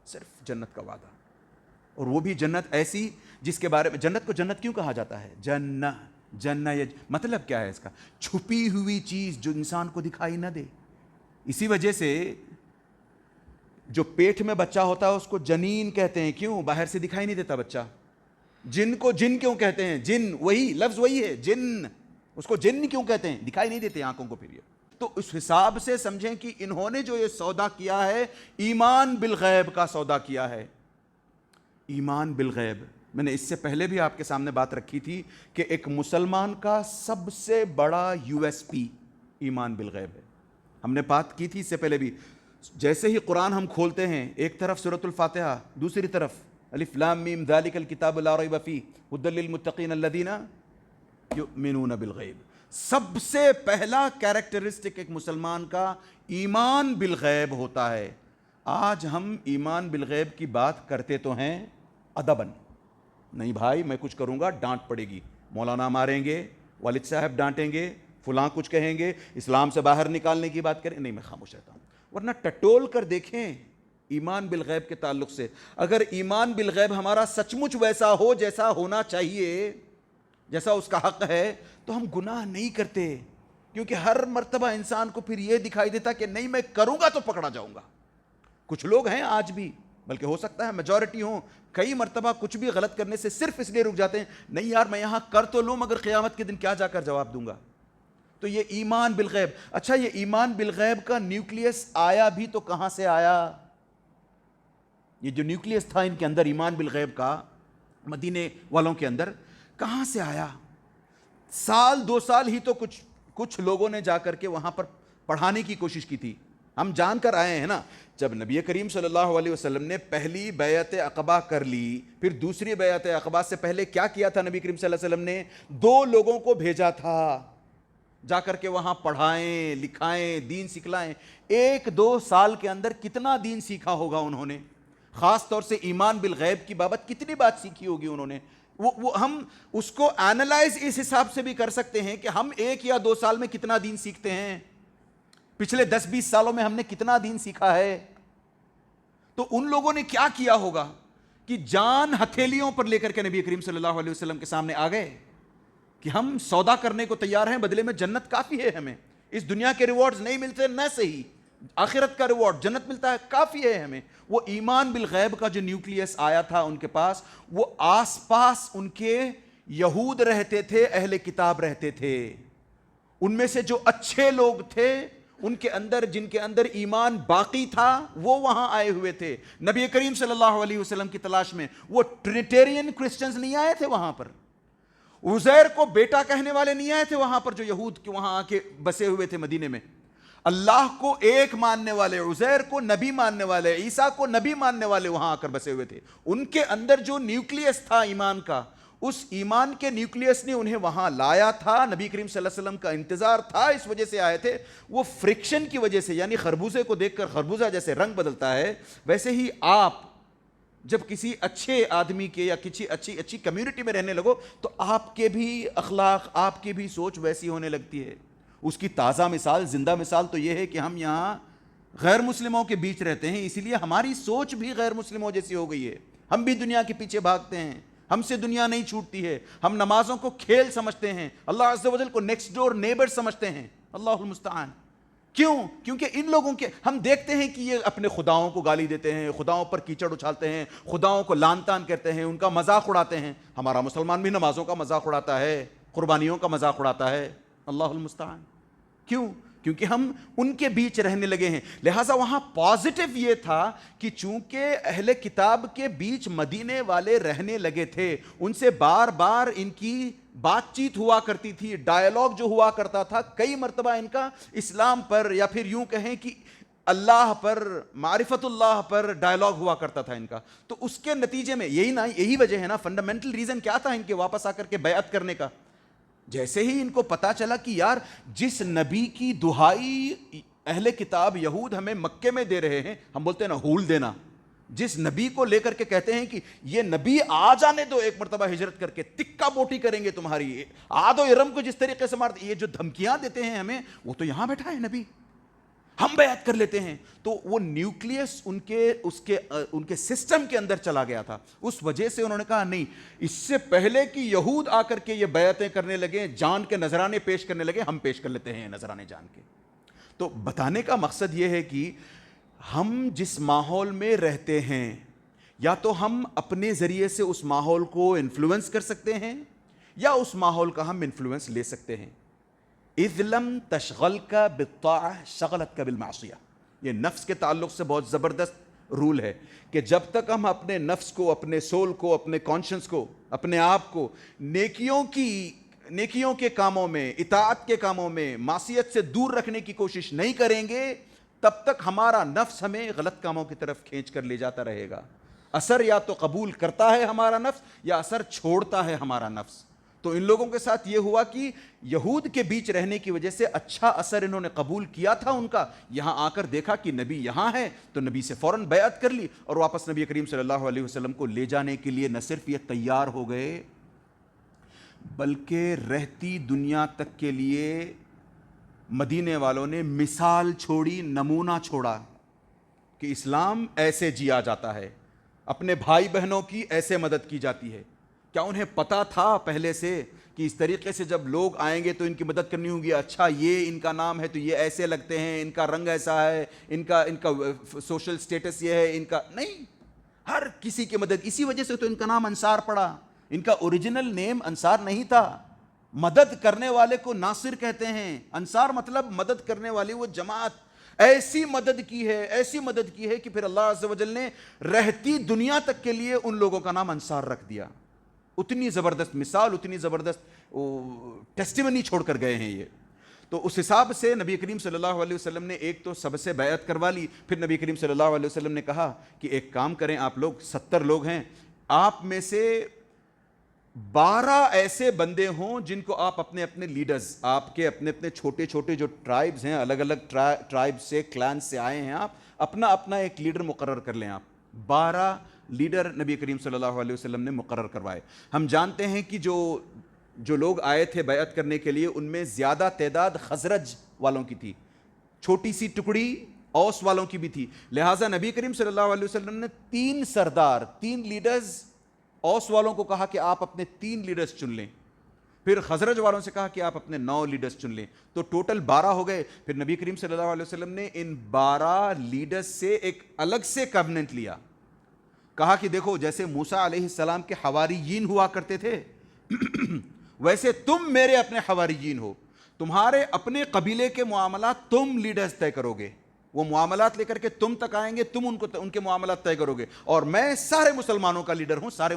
صرف جنت کا وعدہ. اور وہ بھی جنت ایسی جس کے بارے میں جنت کو جنت کیوں کہا جاتا ہے؟ جنت مطلب کیا ہے اس کا؟ چھپی ہوئی چیز جو انسان کو دکھائی نہ دے. اسی وجہ سے جو پیٹ میں بچہ ہوتا ہے اس کو جنین کہتے ہیں. کیوں؟ باہر سے دکھائی نہیں دیتا بچہ. جن کو جن کیوں کہتے ہیں؟ جن، وہی لفظ وہی ہے جن. اس کو جن کیوں کہتے ہیں؟ دکھائی نہیں دیتے آنکھوں کو. پھر یہ تو اس حساب سے سمجھیں کہ انہوں نے جو یہ سودا کیا ہے ایمان بالغیب کا سودا کیا ہے. ایمان بالغیب. میں نے اس سے پہلے بھی آپ کے سامنے بات رکھی تھی کہ ایک مسلمان کا سب سے بڑا یو ایس پی ایمان بالغیب ہے. ہم نے بات کی تھی اس سے پہلے بھی. جیسے ہی قرآن ہم کھولتے ہیں، ایک طرف سورۃ الفاتحہ، دوسری طرف الف لام میم ذالک الکتاب لا ریب فیہ ھدی للمتقین الذین یؤمنون بالغیب. سب سے پہلا کیریکٹرسٹک ایک مسلمان کا ایمان بالغیب ہوتا ہے. آج ہم ایمان بالغیب کی بات کرتے تو ہیں ادباً. نہیں بھائی میں کچھ کروں گا ڈانٹ پڑے گی، مولانا ماریں گے، والد صاحب ڈانٹیں گے، فلاں کچھ کہیں گے، اسلام سے باہر نکالنے کی بات کریں. نہیں، میں خاموش رہتا ہوں. ورنہ ٹٹول کر دیکھیں ایمان بالغیب کے تعلق سے. اگر ایمان بالغیب ہمارا سچ مچ ویسا ہو جیسا ہونا چاہیے، جیسا اس کا حق ہے، تو ہم گناہ نہیں کرتے. کیونکہ ہر مرتبہ انسان کو پھر یہ دکھائی دیتا کہ نہیں میں کروں گا تو پکڑا جاؤں گا. کچھ لوگ ہیں آج بھی، بلکہ ہو سکتا ہے میجورٹی ہوں، کئی مرتبہ کچھ بھی غلط کرنے سے صرف اس لیے رک جاتے ہیں نہیں یار میں یہاں کر تو لوں مگر قیامت کے دن کیا جا کر جواب دوں گا. تو یہ ایمان بالغیب. اچھا یہ ایمان بالغیب کا نیوکلیس آیا بھی تو کہاں سے آیا؟ یہ جو نیوکلیس تھا ان کے اندر ایمان بالغیب کا، مدینے والوں کے اندر، کہاں سے آیا؟ سال 2 سال ہی تو کچھ لوگوں نے جا کر کے وہاں پر پڑھانے کی کوشش کی تھی. ہم جان کر آئے ہیں نا، جب نبی کریم صلی اللہ علیہ وسلم نے پہلی بیعت عقبہ کر لی، پھر دوسری بیعت عقبہ سے پہلے کیا کیا تھا نبی کریم صلی اللہ علیہ وسلم نے؟ 2 لوگوں کو بھیجا تھا جا کر کے وہاں پڑھائیں، لکھائیں، دین سکھلائیں. 1-2 سال کے اندر کتنا دین سیکھا ہوگا انہوں نے؟ خاص طور سے ایمان بالغیب کی بابت کتنی بات سیکھی ہوگی انہوں نے؟ وہ ہم اس کو اینالائز اس حساب سے بھی کر سکتے ہیں کہ ہم 1 یا 2 سال میں کتنا دین سیکھتے ہیں. پچھلے 10-20 سالوں میں ہم نے کتنا دین سیکھا ہے. تو ان لوگوں نے کیا کیا ہوگا کہ جان ہتھیلیوں پر لے کر کے نبی کریم صلی اللہ علیہ وسلم کے سامنے آ گئے کہ ہم سودا کرنے کو تیار ہیں، بدلے میں جنت کافی ہے، ہمیں اس دنیا کے ریوارڈز نہیں ملتے نہ صحیح، آخرت کا ریوارڈ جنت ملتا ہے، کافی ہے ہمیں. وہ ایمان بالغیب کا جو نیوکلیس آیا تھا ان کے پاس، وہ آس پاس ان کے یہود رہتے تھے، اہل کتاب رہتے تھے. ان میں سے جو اچھے لوگ تھے ان کے اندر، جن کے اندر ایمان باقی تھا، وہ وہاں آئے ہوئے تھے نبی کریم صلی اللہ علیہ وسلم کی تلاش میں. وہ ٹرینیٹیرین کرسچنز نہیں آئے تھے وہاں پر، عزیر کو بیٹا کہنے والے نہیں آئے تھے وہاں پر جو یہود کے وہاں آ کے بسے ہوئے تھے مدینے میں. اللہ کو ایک ماننے والے، عزیر کو نبی ماننے والے، عیسیٰ کو نبی ماننے والے وہاں آ کر بسے ہوئے تھے. ان کے اندر جو نیوکلیس تھا ایمان کا، اس ایمان کے نیوکلیس نے انہیں وہاں لایا تھا. نبی کریم صلی اللہ علیہ وسلم کا انتظار تھا، اس وجہ سے آئے تھے. وہ فرکشن کی وجہ سے، یعنی خربوزے کو دیکھ کر خربوزہ جیسے رنگ بدلتا ہے، ویسے ہی آپ جب کسی اچھے آدمی کے یا کسی اچھی کمیونٹی میں رہنے لگو تو آپ کے بھی اخلاق، آپ کی بھی سوچ ویسی ہونے لگتی ہے. اس کی تازہ مثال، زندہ مثال تو یہ ہے کہ ہم یہاں غیر مسلموں کے بیچ رہتے ہیں، اسی لیے ہماری سوچ بھی غیر مسلموں جیسی ہو گئی ہے. ہم بھی دنیا کے پیچھے بھاگتے ہیں، ہم سے دنیا نہیں چھوٹتی ہے. ہم نمازوں کو کھیل سمجھتے ہیں، اللہ عز و جل کو نیکسٹ ڈور نیبر سمجھتے ہیں. اللہ المستعان. کیوں؟ کیونکہ ان لوگوں کے ہم دیکھتے ہیں کہ یہ اپنے خداؤں کو گالی دیتے ہیں، خداؤں پر کیچڑ اچھالتے ہیں، خداؤں کو لان تان کرتے ہیں، ان کا مذاق اڑاتے ہیں. ہمارا مسلمان بھی نمازوں کا مذاق اڑاتا ہے، قربانیوں کا مذاق اڑاتا ہے. اللہ المستعان. کیوں؟ کیونکہ ہم ان کے بیچ رہنے لگے ہیں. لہٰذا وہاں پازیٹیو یہ تھا کہ چونکہ اہل کتاب کے بیچ مدینے والے رہنے لگے تھے، ان سے بار بار ان کی بات چیت ہوا کرتی تھی، ڈائیلاگ جو ہوا کرتا تھا. کئی مرتبہ ان کا اسلام پر یا پھر یوں کہیں کہ اللہ پر، معرفت اللہ پر ڈائیلاگ ہوا کرتا تھا ان کا. تو اس کے نتیجے میں یہی وجہ ہے نا، فنڈامنٹل ریزن کیا تھا ان کے واپس آ کر کے بیعت کرنے کا. جیسے ہی ان کو پتا چلا کہ یار جس نبی کی دہائی اہل کتاب یہود ہمیں مکے میں دے رہے ہیں، ہم بولتے ہیں نا ہول دینا، جس نبی کو لے کر کے کہتے ہیں کہ یہ نبی آ جانے دو ایک مرتبہ ہجرت کر کے، تکا بوٹی کریں گے تمہاری، عاد و ارم کو جس طریقے سے مارتے، یہ جو دھمکیاں دیتے ہیں ہمیں، وہ تو یہاں بیٹھا ہے نبی. ہم بیعت کر لیتے ہیں. تو وہ نیوکلیس ان کے سسٹم کے اندر چلا گیا تھا. اس وجہ سے انہوں نے کہا نہیں, اس سے پہلے کہ یہود آ کر کے یہ بیعتیں کرنے لگے, جان کے نذرانے پیش کرنے لگے, ہم پیش کر لیتے ہیں نذرانے جان کے. تو بتانے کا مقصد یہ ہے کہ ہم جس ماحول میں رہتے ہیں, یا تو ہم اپنے ذریعے سے اس ماحول کو انفلوئنس کر سکتے ہیں, یا اس ماحول کا ہم انفلوئنس لے سکتے ہیں. اذ لم تشغلک بالطاعہ شغلتک بالمعصیہ. یہ نفس کے تعلق سے بہت زبردست رول ہے کہ جب تک ہم اپنے نفس کو, اپنے سول کو, اپنے کانشنس کو, اپنے آپ کو نیکیوں کے کاموں میں, اطاعت کے کاموں میں, معصیت سے دور رکھنے کی کوشش نہیں کریں گے, تب تک ہمارا نفس ہمیں غلط کاموں کی طرف کھینچ کر لے جاتا رہے گا. اثر یا تو قبول کرتا ہے ہمارا نفس, یا اثر چھوڑتا ہے ہمارا نفس. تو ان لوگوں کے ساتھ یہ ہوا کہ یہود کے بیچ رہنے کی وجہ سے اچھا اثر انہوں نے قبول کیا تھا ان کا. یہاں آ کر دیکھا کہ نبی یہاں ہے تو نبی سے فوراً بیعت کر لی, اور واپس نبی کریم صلی اللہ علیہ وسلم کو لے جانے کے لیے نہ صرف یہ تیار ہو گئے, بلکہ رہتی دنیا تک کے لیے مدینے والوں نے مثال چھوڑی, نمونہ چھوڑا کہ اسلام ایسے جیا جاتا ہے, اپنے بھائی بہنوں کی ایسے مدد کی جاتی ہے. کیا انہیں پتا تھا پہلے سے کہ اس طریقے سے جب لوگ آئیں گے تو ان کی مدد کرنی ہوگی؟ اچھا یہ ان کا نام ہے تو یہ ایسے لگتے ہیں, ان کا رنگ ایسا ہے, ان کا سوشل سٹیٹس یہ ہے, ان کا نہیں, ہر کسی کی مدد. اسی وجہ سے تو ان کا نام انصار پڑا. ان کا اوریجنل نیم انصار نہیں تھا. مدد کرنے والے کو ناصر کہتے ہیں. انصار مطلب مدد کرنے والی وہ جماعت. ایسی مدد کی ہے کہ پھر اللہ عز و جل نے رہتی دنیا تک کے لیے ان لوگوں کا نام انصار رکھ دیا. اتنی زبردست مثال, اتنی زبردست ٹیسٹیمنی چھوڑ کر گئے ہیں یہ. تو اس حساب سے نبی کریم صلی اللہ علیہ وسلم نے ایک تو سب سے بیعت کروا لی. پھر نبی کریم صلی اللہ علیہ وسلم نے کہا کہ ایک کام کریں, آپ لوگ 70 لوگ ہیں, آپ میں سے 12 ایسے بندے ہوں جن کو آپ اپنے اپنے لیڈرز, آپ کے اپنے اپنے چھوٹے چھوٹے جو ٹرائبز ہیں, الگ الگ ٹرائب سے, کلان سے آئے ہیں, آپ اپنا اپنا ایک لیڈر مقرر کر لیں. آپ 12 لیڈر نبی کریم صلی اللہ علیہ وسلم نے مقرر کروائے. ہم جانتے ہیں کہ جو لوگ آئے تھے بیعت کرنے کے لیے, ان میں زیادہ تعداد خزرج والوں کی تھی, چھوٹی سی ٹکڑی اوس والوں کی بھی تھی. لہٰذا نبی کریم صلی اللہ علیہ وسلم نے 3 سردار, 3 لیڈرز اوس والوں کو کہا کہ آپ اپنے 3 لیڈرز چن لیں. پھر خزرج والوں سے کہا کہ آپ اپنے 9 لیڈرز چن لیں. تو ٹوٹل 12 ہو گئے. پھر نبی کریم صلی اللہ علیہ وسلم نے ان 12 لیڈرز سے ایک الگ سے کووننٹ لیا. کہا کہ دیکھو, جیسے موسیٰ علیہ السلام کے حواریین ہوا کرتے تھے, ویسے تم میرے اپنے حواریین ہو. تمہارے اپنے قبیلے کے معاملات تم لیڈرز طے کرو گے, وہ معاملات لے کر کے تم تک آئیں گے, تم ان کے معاملات طے کرو گے, اور میں سارے مسلمانوں کا لیڈر ہوں, سارے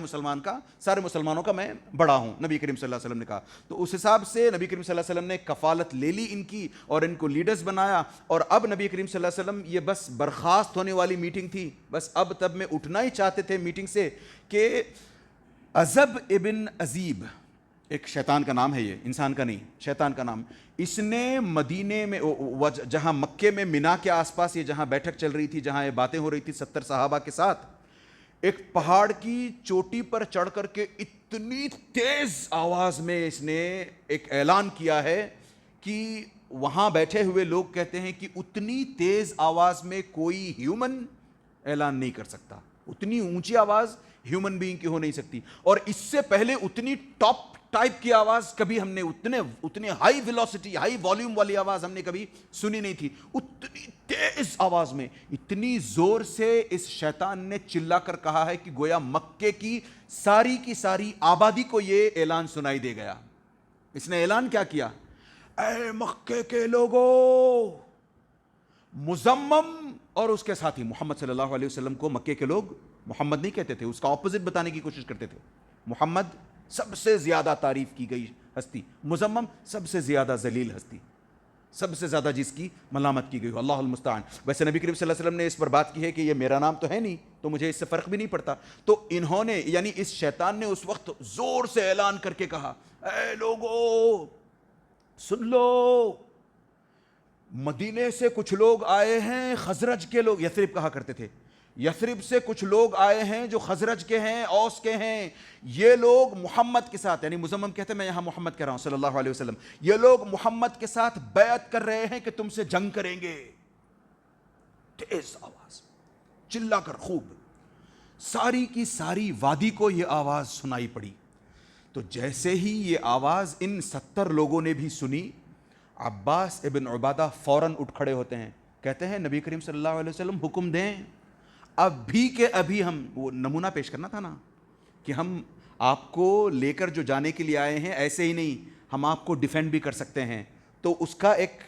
مسلمانوں کا میں بڑا ہوں. نبی کریم صلی اللہ علیہ وسلم نے کہا. تو اس حساب سے نبی کریم صلی اللہ علیہ وسلم نے کفالت لے لی ان کی, اور ان کو لیڈرز بنایا. اور اب نبی کریم صلی اللہ علیہ وسلم, یہ بس برخاست ہونے والی میٹنگ تھی, بس اب تب میں اٹھنا ہی چاہتے تھے میٹنگ سے, کہ عزب ابن عزیب, ایک شیطان کا نام ہے, یہ انسان کا نہیں, شیطان کا نام. اس نے مدینے میں, جہاں مکے میں مینا کے آس پاس یہ جہاں بیٹھک چل رہی تھی, جہاں یہ باتیں ہو رہی تھی 70 صحابہ کے ساتھ, ایک پہاڑ کی چوٹی پر چڑھ کر کے اتنی تیز آواز میں اس نے ایک اعلان کیا ہے کہ وہاں بیٹھے ہوئے لوگ کہتے ہیں کہ اتنی تیز آواز میں کوئی ہیومن اعلان نہیں کر سکتا. اتنی اونچی آواز ہیومن بینگ کی ہو نہیں سکتی. اور اس سے پہلے اتنی ٹاپ ٹائپ کی آواز کبھی ہم نے, اتنے ہائی ویلوسٹی, ہائی والیوم والی آواز ہم نے کبھی سنی نہیں تھی. اتنی تیز آواز میں, اتنی زور سے اس شیطان نے چلا کر کہا ہے کہ گویا مکے کی ساری آبادی کو یہ اعلان سنائی دے گیا. اس نے اعلان کیا کیا؟ اے مکے کے لوگوں, مزمم اور اس کے ساتھی محمد صلی اللہ علیہ وسلم کو مکے کے لوگ محمد نہیں کہتے تھے, اس کا اپوزٹ بتانے کی کوشش کرتے تھے. محمد سب سے زیادہ تعریف کی گئی ہستی, مزمم سب سے زیادہ ذلیل ہستی, سب سے زیادہ جس کی ملامت کی گئی ہو. اللہ المستعان. ویسے نبی کریم صلی اللہ علیہ وسلم نے اس پر بات کی ہے کہ یہ میرا نام تو ہے نہیں, تو مجھے اس سے فرق بھی نہیں پڑتا. تو انہوں نے, یعنی اس شیطان نے اس وقت زور سے اعلان کر کے کہا, اے لوگو سن لو, مدینے سے کچھ لوگ آئے ہیں, خزرج کے لوگ, یثرب کہا کرتے تھے, یثرب سے کچھ لوگ آئے ہیں جو خزرج کے ہیں, اوس کے ہیں. یہ لوگ محمد کے ساتھ, یعنی مزمم کہتے ہیں, میں یہاں محمد کہہ رہا ہوں صلی اللہ علیہ وسلم, یہ لوگ محمد کے ساتھ بیعت کر رہے ہیں کہ تم سے جنگ کریں گے. تیز آواز چلا کر خوب ساری کی ساری وادی کو یہ آواز سنائی پڑی. تو جیسے ہی یہ آواز ان 70 لوگوں نے بھی سنی, عباس ابن عبادہ فوراً اٹھ کھڑے ہوتے ہیں, کہتے ہیں نبی کریم صلی اللہ علیہ وسلم حکم دیں, ابھی کے ابھی ہم, وہ نمونہ پیش کرنا تھا نا کہ ہم آپ کو لے کر جو جانے کے لیے آئے ہیں ایسے ہی نہیں, ہم آپ کو ڈیفینڈ بھی کر سکتے ہیں, تو اس کا ایک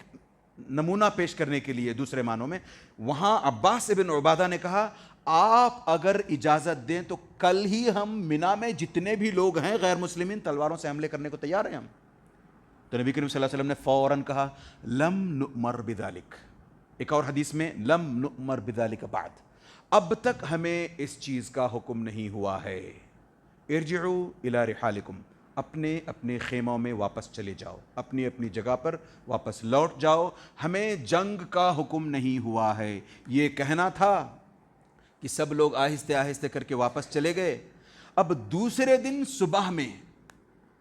نمونہ پیش کرنے کے لیے دوسرے معنوں میں وہاں عباس ابن عبادہ نے کہا آپ اگر اجازت دیں تو کل ہی ہم منا میں جتنے بھی لوگ ہیں غیر مسلمین تلواروں سے حملے کرنے کو تیار ہیں ہم. تو نبی کریم صلی اللہ علیہ وسلم نے فوراً کہا لم نؤمر بذالک, ایک اور حدیث میں لم نؤمر بذالک بعد, اب تک ہمیں اس چیز کا حکم نہیں ہوا ہے. ارجعوا الی رحالکم, اپنے اپنے خیموں میں واپس چلے جاؤ, اپنی اپنی جگہ پر واپس لوٹ جاؤ, ہمیں جنگ کا حکم نہیں ہوا ہے. یہ کہنا تھا کہ سب لوگ آہستہ آہستہ کر کے واپس چلے گئے. اب دوسرے دن صبح میں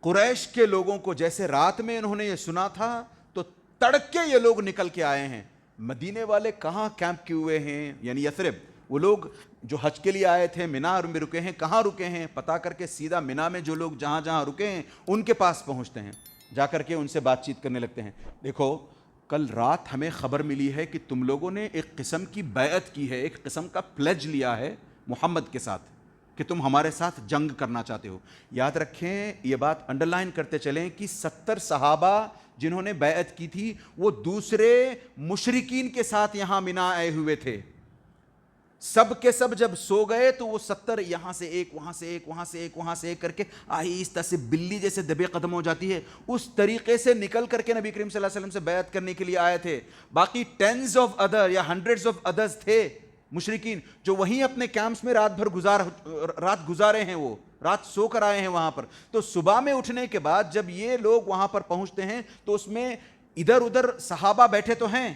قریش کے لوگوں کو جیسے رات میں انہوں نے یہ سنا تھا تو تڑکے یہ لوگ نکل کے آئے ہیں. مدینے والے کہاں کیمپ کیے ہوئے ہیں, یعنی یثرب, وہ لوگ جو حج کے لیے آئے تھے منا میں رکے ہیں, کہاں رکے ہیں پتا کر کے سیدھا منا میں جو لوگ جہاں جہاں رکے ہیں ان کے پاس پہنچتے ہیں, جا کر کے ان سے بات چیت کرنے لگتے ہیں. دیکھو کل رات ہمیں خبر ملی ہے کہ تم لوگوں نے ایک قسم کی بیعت کی ہے, ایک قسم کا پلیج لیا ہے محمد کے ساتھ کہ تم ہمارے ساتھ جنگ کرنا چاہتے ہو. یاد رکھیں, یہ بات انڈرلائن کرتے چلیں کہ 70 صحابہ جنہوں نے بیعت کی تھی وہ دوسرے مشرکین کے ساتھ یہاں منا آئے ہوئے تھے. سب کے سب جب سو گئے تو وہ 70 یہاں سے ایک, وہاں سے ایک, وہاں سے ایک, وہاں سے ایک کر کے آہستہ سے بلی جیسے دبے قدم ہو جاتی ہے اس طریقے سے نکل کر کے نبی کریم صلی اللہ علیہ وسلم سے بیعت کرنے کے لیے آئے تھے. باقی ٹینز آف ادر یا ہنڈریڈز آف ادرز تھے مشرکین جو وہیں اپنے کیمپس میں رات گزارے ہیں, وہ رات سو کر آئے ہیں وہاں پر. تو صبح میں اٹھنے کے بعد جب یہ لوگ وہاں پر پہنچتے ہیں تو اس میں ادھر ادھر صحابہ بیٹھے تو ہیں,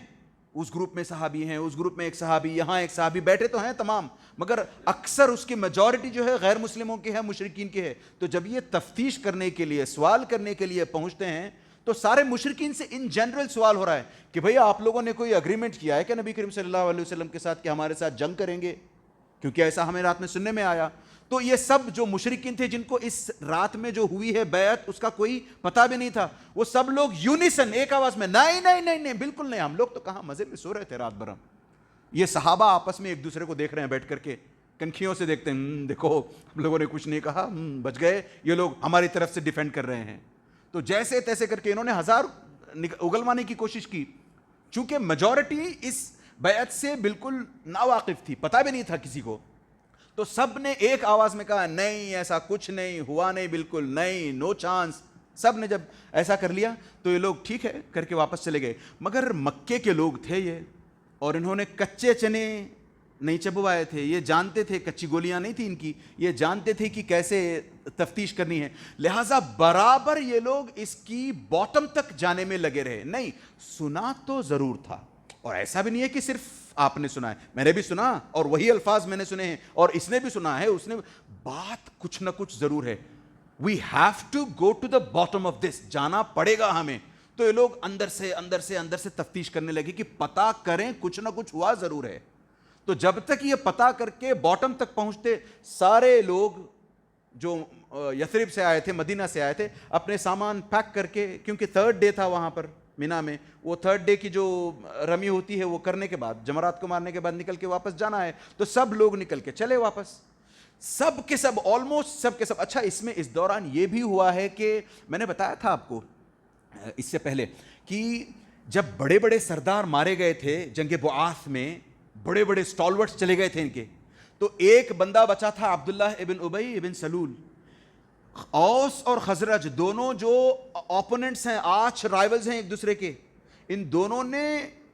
اس گروپ میں صحابی ہیں, اس گروپ میں ایک صحابی, یہاں ایک صحابی, بیٹھے تو ہیں تمام, مگر اکثر اس کی میجورٹی جو ہے غیر مسلموں کی ہے, مشرکین کی ہے. تو جب یہ تفتیش کرنے کے لیے, سوال کرنے کے لیے پہنچتے ہیں تو سارے مشرکین سے ان جنرل سوال ہو رہا ہے کہ بھئی آپ لوگوں نے کوئی اگریمنٹ کیا ہے کہ نبی کریم صلی اللہ علیہ وسلم کے ساتھ کہ ہمارے ساتھ جنگ کریں گے, کیونکہ ایسا ہمیں رات میں سننے میں آیا. تو یہ سب جو مشرکین تھے جن کو اس رات میں جو ہوئی ہے بیعت اس کا کوئی پتہ بھی نہیں تھا, وہ سب لوگ یونیسن ایک آواز میں نہیں نہیں نہیں نہیں بالکل نہیں, ہم لوگ تو کہاں مزے میں سو رہے تھے رات بھر. ہم یہ صحابہ آپس میں ایک دوسرے کو دیکھ رہے ہیں بیٹھ کر کے, کنکھیوں سے دیکھتے ہیں, دیکھو ہم لوگوں نے کچھ نہیں کہا, بچ گئے, یہ لوگ ہماری طرف سے ڈیفینڈ کر رہے ہیں. تو جیسے تیسے کر کے انہوں نے ہزار اگلوانے کی کوشش کی, چونکہ میجورٹی اس بیعت سے بالکل ناواقف تھی, پتہ بھی نہیں تھا کسی کو. تو سب نے ایک آواز میں کہا نہیں ایسا کچھ نہیں ہوا, نہیں بالکل نہیں, نو چانس. سب نے جب ایسا کر لیا تو یہ لوگ ٹھیک ہے کر کے واپس چلے گئے. مگر مکے کے لوگ تھے یہ, اور انہوں نے کچے چنے نہیں چبوائے تھے, یہ جانتے تھے, کچی گولیاں نہیں تھی ان کی, یہ جانتے تھے کہ کیسے تفتیش کرنی ہے. لہٰذا برابر یہ لوگ اس کی باٹم تک جانے میں لگے رہے. نہیں سنا تو ضرور تھا, اور ایسا بھی نہیں ہے کہ صرف آپ نے سنا ہے, میں نے بھی سنا اور وہی الفاظ میں نے سنے ہیں, اور اس نے بھی سنا ہے, اس نے, بات کچھ نہ کچھ ضرور ہے. We have to go to the bottom of this, جانا پڑے گا ہمیں. تو یہ لوگ اندر سے تفتیش کرنے لگے کہ پتا کریں کچھ نہ کچھ ہوا ضرور ہے. تو جب تک یہ پتا کر کے باٹم تک پہنچتے, سارے لوگ جو یثرب سے آئے تھے, مدینہ سے آئے تھے, اپنے سامان پیک کر کے, کیونکہ 3rd ڈے تھا وہاں پر مینا میں, وہ 3rd ڈے کی جو رمی ہوتی ہے وہ کرنے کے بعد, جمرات کو مارنے کے بعد نکل کے واپس جانا ہے. تو سب لوگ نکل کے چلے واپس, سب کے سب, آلموسٹ سب کے سب. اچھا اس میں اس دوران یہ بھی ہوا ہے کہ میں نے بتایا تھا آپ کو اس سے پہلے کہ جب بڑے بڑے سردار مارے گئے تھے جنگ بعاث میں, بڑے بڑے اسٹالورٹس چلے گئے تھے ان کے, تو ایک بندہ بچا تھا عبداللہ ابن ابی ابن سلول. اوس اور خزرج دونوں جو اوپوننٹس ہیں, آرچ رائیولز ہیں ایک دوسرے کے, ان دونوں نے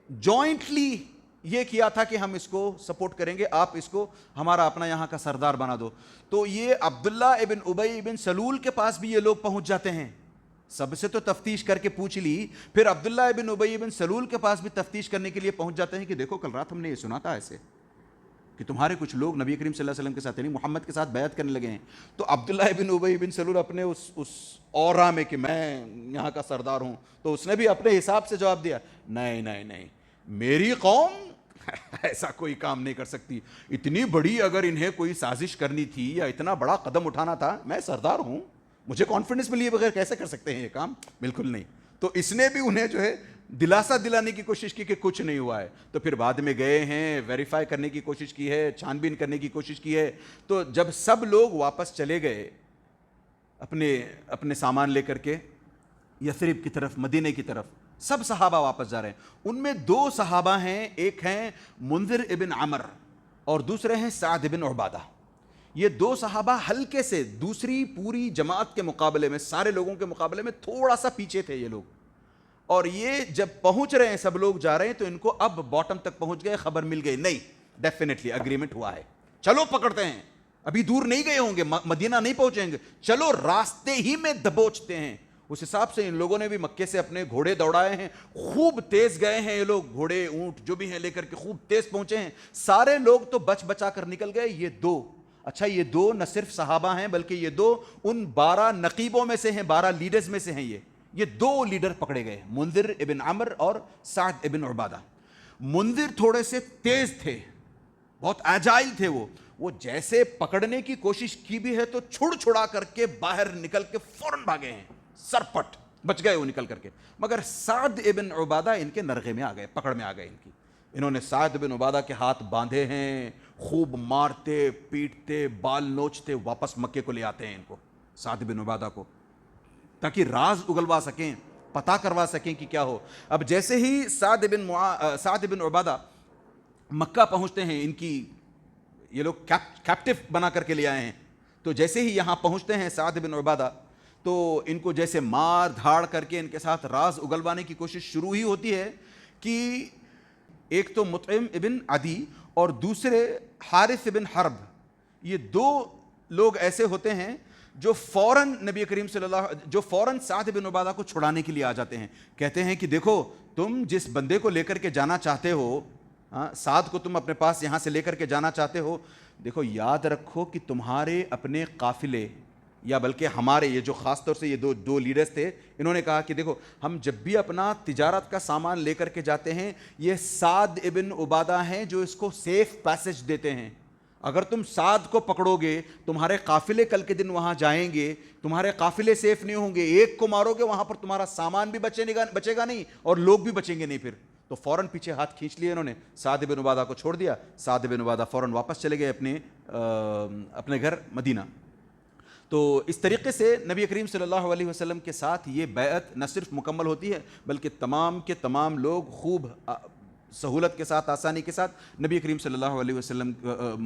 جوائنٹلی یہ کیا تھا کہ ہم اس کو سپورٹ کریں گے, آپ اس کو ہمارا اپنا یہاں کا سردار بنا دو. تو یہ عبداللہ ابن ابی ابن سلول کے پاس بھی یہ لوگ پہنچ جاتے ہیں. سب سے تو تفتیش کر کے پوچھ لی, پھر عبداللہ ابن ابی ابن سلول کے پاس بھی تفتیش کرنے کے لیے پہنچ جاتے ہیں کہ دیکھو کل رات ہم نے یہ سنا تھا ایسے کہ تمہارے کچھ لوگ نبی کریم صلی اللہ علیہ وسلم کے ساتھ, یعنی محمد کے ساتھ بیعت کرنے لگے ہیں. تو عبداللہ ابن ابی ابن سلول اپنے اس اورا میں کہ میں یہاں کا سردار ہوں, تو اس نے بھی اپنے حساب سے جواب دیا, نہیں نہیں نہیں, میری قوم ایسا کوئی کام نہیں کر سکتی. اتنی بڑی اگر انہیں کوئی سازش کرنی تھی یا اتنا بڑا قدم اٹھانا تھا, میں سردار ہوں, مجھے کانفیڈنس میں لیے بغیر کیسے کر سکتے ہیں یہ کام؟ بالکل نہیں. تو اس نے بھی انہیں جو ہے دلاسا دلانے کی کوشش کی کہ کچھ نہیں ہوا ہے. تو پھر بعد میں گئے ہیں, ویریفائی کرنے کی کوشش کی ہے, چھان بین کرنے کی کوشش کی ہے. تو جب سب لوگ واپس چلے گئے اپنے سامان لے کر کے یثرب کی طرف, مدینے کی طرف, سب صحابہ واپس جا رہے ہیں. ان میں 2 صحابہ ہیں, ایک ہیں منذر ابن عمر اور دوسرے ہیں سعد بن عبادہ. یہ 2 صحابہ ہلکے سے دوسری پوری جماعت کے مقابلے میں, سارے لوگوں کے مقابلے میں تھوڑا سا پیچھے تھے یہ لوگ. اور یہ جب پہنچ رہے ہیں, سب لوگ جا رہے ہیں, تو ان کو اب باٹم تک پہنچ گئے, خبر مل گئی نہیں ڈیفینیٹلی اگریمنٹ ہوا ہے, چلو پکڑتے ہیں, ابھی دور نہیں گئے ہوں گے, مدینہ نہیں پہنچیں گے, چلو راستے ہی میں دبوچتے ہیں. اس حساب سے ان لوگوں نے بھی مکے سے اپنے گھوڑے دوڑائے ہیں, خوب تیز گئے ہیں یہ لوگ, گھوڑے اونٹ جو بھی ہیں لے کر کے خوب تیز پہنچے ہیں. سارے لوگ تو بچ بچا کر نکل گئے, یہ 2, اچھا یہ 2 نہ صرف صحابہ ہیں بلکہ یہ 2 ان 12 نقیبوں میں سے ہیں, 12 لیڈرز میں سے ہیں. یہ 2 لیڈر پکڑے گئے, منذر ابن عمر اور سعد ابن عبادہ. منذر تھوڑے سے تیز تھے, بہت ایجائل تھے, وہ جیسے پکڑنے کی کوشش کی بھی ہے تو چھڑا کر کے باہر نکل کے فوراً بھاگے ہیں, سرپٹ بچ گئے وہ نکل کر کے. مگر سعد ابن عبادہ ان کے نرغے میں آ گئے, پکڑ میں آ گئے ان کی. انہوں نے سعد بن عبادہ کے ہاتھ باندھے ہیں, خوب مارتے پیٹتے بال نوچتے واپس مکے کو لے آتے ہیں ان کو, سعد بن عبادہ کو, تاکہ راز اگلوا سکیں, پتہ کروا سکیں کہ کیا ہو. اب جیسے ہی سعد بن عبادہ مکہ پہنچتے ہیں, ان کی یہ لوگ کیپٹیو بنا کر کے لے آئے ہیں, تو جیسے ہی یہاں پہنچتے ہیں سعد بن عبادہ, تو ان کو جیسے مار دھاڑ کر کے ان کے ساتھ راز اگلوانے کی کوشش شروع ہی ہوتی ہے کہ ایک تو مطعم ابن عدی اور دوسرے حارث ابن حرب, یہ 2 لوگ ایسے ہوتے ہیں جو فوراً نبی کریم صلی اللہ جو فوراً سعد بن عبادہ کو چھڑانے کے لیے آ جاتے ہیں. کہتے ہیں کہ دیکھو تم جس بندے کو لے کر کے جانا چاہتے ہو, سعد کو تم اپنے پاس یہاں سے لے کر کے جانا چاہتے ہو, دیکھو یاد رکھو کہ تمہارے اپنے قافلے, یا بلکہ ہمارے یہ جو خاص طور سے یہ 2 لیڈرز تھے, انہوں نے کہا کہ دیکھو ہم جب بھی اپنا تجارت کا سامان لے کر کے جاتے ہیں, یہ سعد ابن عبادہ ہیں جو اس کو سیف پیسج دیتے ہیں. اگر تم سعد کو پکڑو گے, تمہارے قافلے کل کے دن وہاں جائیں گے, تمہارے قافلے سیف نہیں ہوں گے, ایک کو مارو گے وہاں پر تمہارا سامان بھی بچے گا نہیں اور لوگ بھی بچیں گے نہیں پھر. تو فوراً پیچھے ہاتھ کھینچ لیے انہوں نے, سعد بن عبادہ کو چھوڑ دیا. سعد بن عبادہ فوراً واپس چلے گئے اپنے گھر مدینہ. تو اس طریقے سے نبی کریم صلی اللہ علیہ وسلم کے ساتھ یہ بیعت نہ صرف مکمل ہوتی ہے بلکہ تمام کے تمام لوگ خوب سہولت کے ساتھ, آسانی کے ساتھ نبی کریم صلی اللہ علیہ وسلم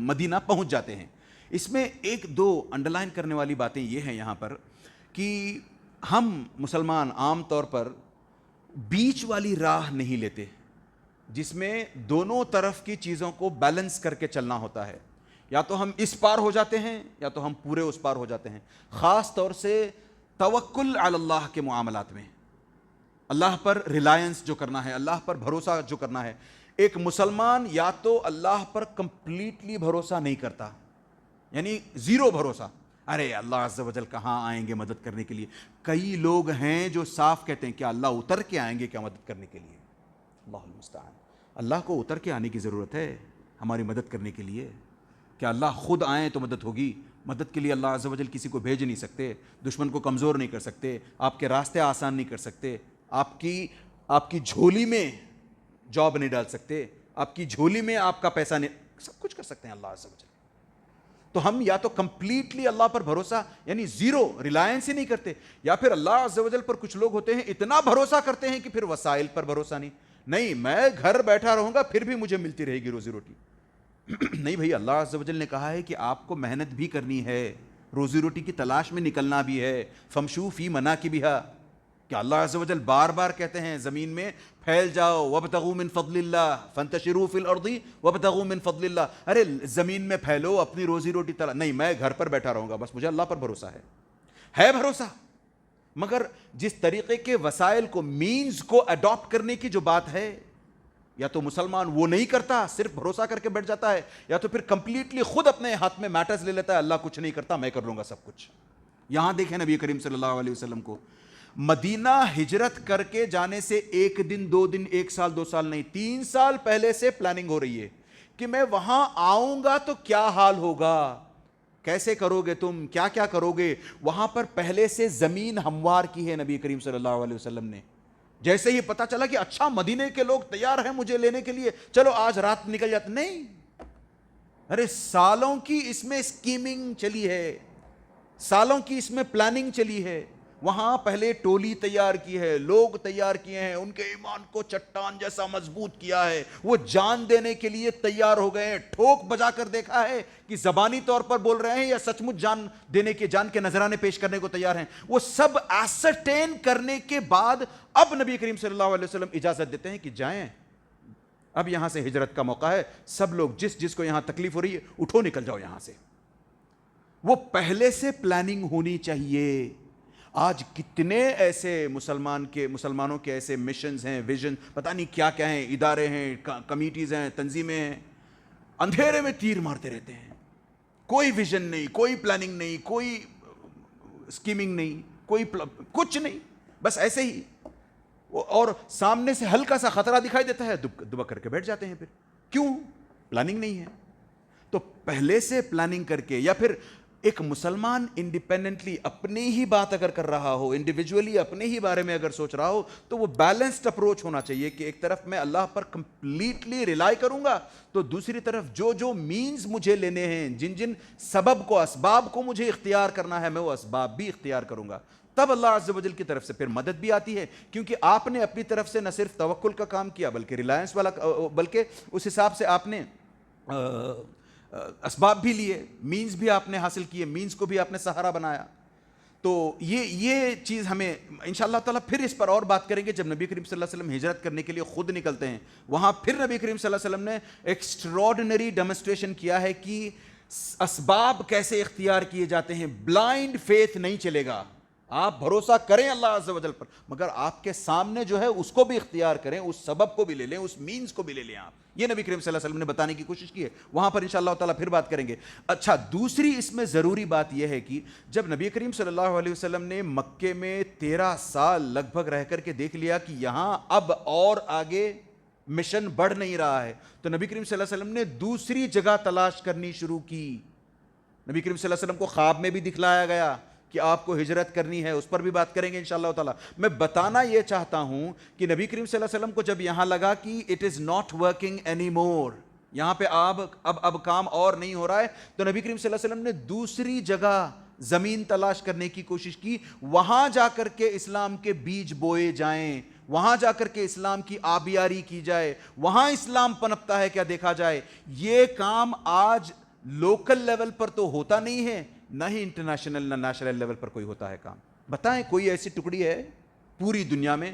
مدینہ پہنچ جاتے ہیں. اس میں 1-2 انڈرلائن کرنے والی باتیں یہ ہیں یہاں پر کہ ہم مسلمان عام طور پر بیچ والی راہ نہیں لیتے, جس میں دونوں طرف کی چیزوں کو بیلنس کر کے چلنا ہوتا ہے. یا تو ہم اس پار ہو جاتے ہیں یا تو ہم پورے اس پار ہو جاتے ہیں. خاص طور سے توکل علی اللہ کے معاملات میں, اللہ پر ریلائنس جو کرنا ہے, اللہ پر بھروسہ جو کرنا ہے. ایک مسلمان یا تو اللہ پر کمپلیٹلی بھروسہ نہیں کرتا, یعنی 0 بھروسہ, ارے اللہ عز و جل کہاں آئیں گے مدد کرنے کے لیے. کئی لوگ ہیں جو صاف کہتے ہیں کہ اللہ اتر کے آئیں گے کیا مدد کرنے کے لیے. اللہ المستعان. اللہ کو اتر کے آنے کی ضرورت ہے ہماری مدد کرنے کے لیے. کہ اللہ خود آئیں تو مدد ہوگی. مدد کے لیے اللہ عز و جل کسی کو بھیج نہیں سکتے, دشمن کو کمزور نہیں کر سکتے, آپ کے راستے آسان نہیں کر سکتے, آپ کی جھولی میں جاب نہیں ڈال سکتے, آپ کی جھولی میں آپ کا پیسہ نہیں, سب کچھ کر سکتے ہیں اللہ عز و جل. تو ہم یا تو کمپلیٹلی اللہ پر بھروسہ یعنی 0 ریلائنس ہی نہیں کرتے, یا پھر اللہ عز و جل پر کچھ لوگ ہوتے ہیں اتنا بھروسہ کرتے ہیں کہ پھر وسائل پر بھروسہ نہیں, میں گھر بیٹھا رہوں گا پھر بھی مجھے ملتی رہے گی روزی روٹی. نہیں بھائی, اللہ عز و جل نے کہا ہے کہ آپ کو محنت بھی کرنی ہے, روزی روٹی کی تلاش میں نکلنا بھی ہے. فمشو فی مناکبہا, کہ اللہ عز و جل بار بار کہتے ہیں زمین میں پھیل جاؤ, وابتغوا من فضل اللہ فانتشروا فی الارض وابتغوا من فضل اللہ. ارے زمین میں پھیلو, اپنی روزی روٹی تلاش نہیں, میں گھر پر بیٹھا رہوں گا بس, مجھے اللہ پر بھروسہ ہے بھروسہ. مگر جس طریقے کے وسائل کو, مینز کو اڈاپٹ کرنے کی جو بات ہے, یا تو مسلمان وہ نہیں کرتا, صرف بھروسہ کر کے بیٹھ جاتا ہے, یا تو پھر کمپلیٹلی خود اپنے ہاتھ میں میٹرز لے لیتا ہے, اللہ کچھ نہیں کرتا, میں کر لوں گا سب کچھ. یہاں دیکھیں نبی کریم صلی اللہ علیہ وسلم کو مدینہ ہجرت کر کے جانے سے 1 دن 2 دن 1 سال 2 سال نہیں, 3 سال پہلے سے پلاننگ ہو رہی ہے کہ میں وہاں آؤں گا تو کیا حال ہوگا, کیسے کرو گے تم, کیا کیا کرو گے. وہاں پر پہلے سے زمین ہموار کی ہے نبی کریم صلی اللہ علیہ وسلم نے. جیسے ہی پتا چلا کہ اچھا مدینے کے لوگ تیار ہیں مجھے لینے کے لیے, چلو آج رات نکل جاتے, نہیں, ارے سالوں کی اس میں اسکیمنگ چلی ہے, سالوں کی اس میں پلاننگ چلی ہے. وہاں پہلے ٹولی تیار کی ہے, لوگ تیار کیے ہیں, ان کے ایمان کو چٹان جیسا مضبوط کیا ہے, وہ جان دینے کے لیے تیار ہو گئے ہیں. ٹھوک بجا کر دیکھا ہے کہ زبانی طور پر بول رہے ہیں یا سچ مچ جان دینے کے, جان کے نذرانے پیش کرنے کو تیار ہیں. وہ سب ایسرٹین کرنے کے بعد اب نبی کریم صلی اللہ علیہ وسلم اجازت دیتے ہیں کہ جائیں, اب یہاں سے ہجرت کا موقع ہے, سب لوگ جس کو یہاں تکلیف ہو رہی ہے اٹھو نکل جاؤ یہاں سے. وہ پہلے سے پلاننگ ہونی چاہیے. آج کتنے ایسے مسلمانوں کے ایسے مشنز ہیں, ویژن, پتہ نہیں کیا کیا ہیں, ادارے ہیں, کمیٹیز ہیں, تنظیمیں ہیں, اندھیرے میں تیر مارتے رہتے ہیں. کوئی ویژن نہیں, کوئی پلاننگ نہیں, کوئی اسکیمنگ نہیں, کوئی کچھ نہیں, بس ایسے ہی. اور سامنے سے ہلکا سا خطرہ دکھائی دیتا ہے, دبا کر کے بیٹھ جاتے ہیں. پھر کیوں؟ پلاننگ نہیں ہے. تو پہلے سے پلاننگ کر کے, یا پھر ایک مسلمان انڈیپینڈنٹلی اپنی ہی بات اگر کر رہا ہو, انڈیویجولی اپنے ہی بارے میں اگر سوچ رہا ہو, تو وہ بیلنسڈ اپروچ ہونا چاہیے کہ ایک طرف میں اللہ پر کمپلیٹلی ریلائی کروں گا, تو دوسری طرف جو مینز مجھے لینے ہیں, جن سبب کو, اسباب کو مجھے اختیار کرنا ہے, میں وہ اسباب بھی اختیار کروں گا. تب اللہ عز و جل کی طرف سے پھر مدد بھی آتی ہے, کیونکہ آپ نے اپنی طرف سے نہ صرف توکل کا کام کیا بلکہ ریلائنس والا, بلکہ اس حساب سے آپ نے اسباب بھی لیے, مینز بھی آپ نے حاصل کیے, مینز کو بھی آپ نے سہارا بنایا. تو یہ چیز ہمیں انشاءاللہ تعالیٰ پھر اس پر اور بات کریں گے جب نبی کریم صلی اللہ علیہ وسلم ہجرت کرنے کے لیے خود نکلتے ہیں. وہاں پھر نبی کریم صلی اللہ علیہ وسلم نے ایکسٹراڈنری ڈیمونسٹریشن کیا ہے کہ اسباب کیسے اختیار کیے جاتے ہیں. بلائنڈ فیتھ نہیں چلے گا, آپ بھروسہ کریں اللہ عز و جل پر, مگر آپ کے سامنے جو ہے اس کو بھی اختیار کریں, اس سبب کو بھی لے لیں, اس مینز کو بھی لے لیں آپ. یہ نبی کریم صلی اللہ علیہ وسلم نے بتانے کی کوشش کی ہے. وہاں پر انشاءاللہ تعالیٰ پھر بات کریں گے. اچھا, دوسری اس میں ضروری بات یہ ہے کہ جب نبی کریم صلی اللہ علیہ وسلم نے مکے میں 13 سال لگ بھگ رہ کر کے دیکھ لیا کہ یہاں اب اور آگے مشن بڑھ نہیں رہا ہے, تو نبی کریم صلی اللہ علیہ وسلم نے دوسری جگہ تلاش کرنی شروع کی. نبی کریم صلی اللہ علیہ وسلم کو خواب میں بھی دکھلایا گیا کہ آپ کو ہجرت کرنی ہے, اس پر بھی بات کریں گے انشاءاللہ تعالیٰ. میں بتانا یہ چاہتا ہوں کہ نبی کریم صلی اللہ علیہ وسلم کو جب یہاں لگا کہ it is not working any more, یہاں پہ اب کام اور نہیں ہو رہا ہے, تو نبی کریم صلی اللہ علیہ وسلم نے دوسری جگہ زمین تلاش کرنے کی کوشش کی. وہاں جا کر کے اسلام کے بیج بوئے جائیں, وہاں جا کر کے اسلام کی آبیاری کی جائے, وہاں اسلام پنپتا ہے کیا دیکھا جائے. یہ کام آج لوکل لیول پر تو ہوتا نہیں ہے, نہ ہی انٹرنیشنل نہ نیشنل لیول پر کوئی ہوتا ہے کام. بتائیں کوئی ایسی ٹکڑی ہے پوری دنیا میں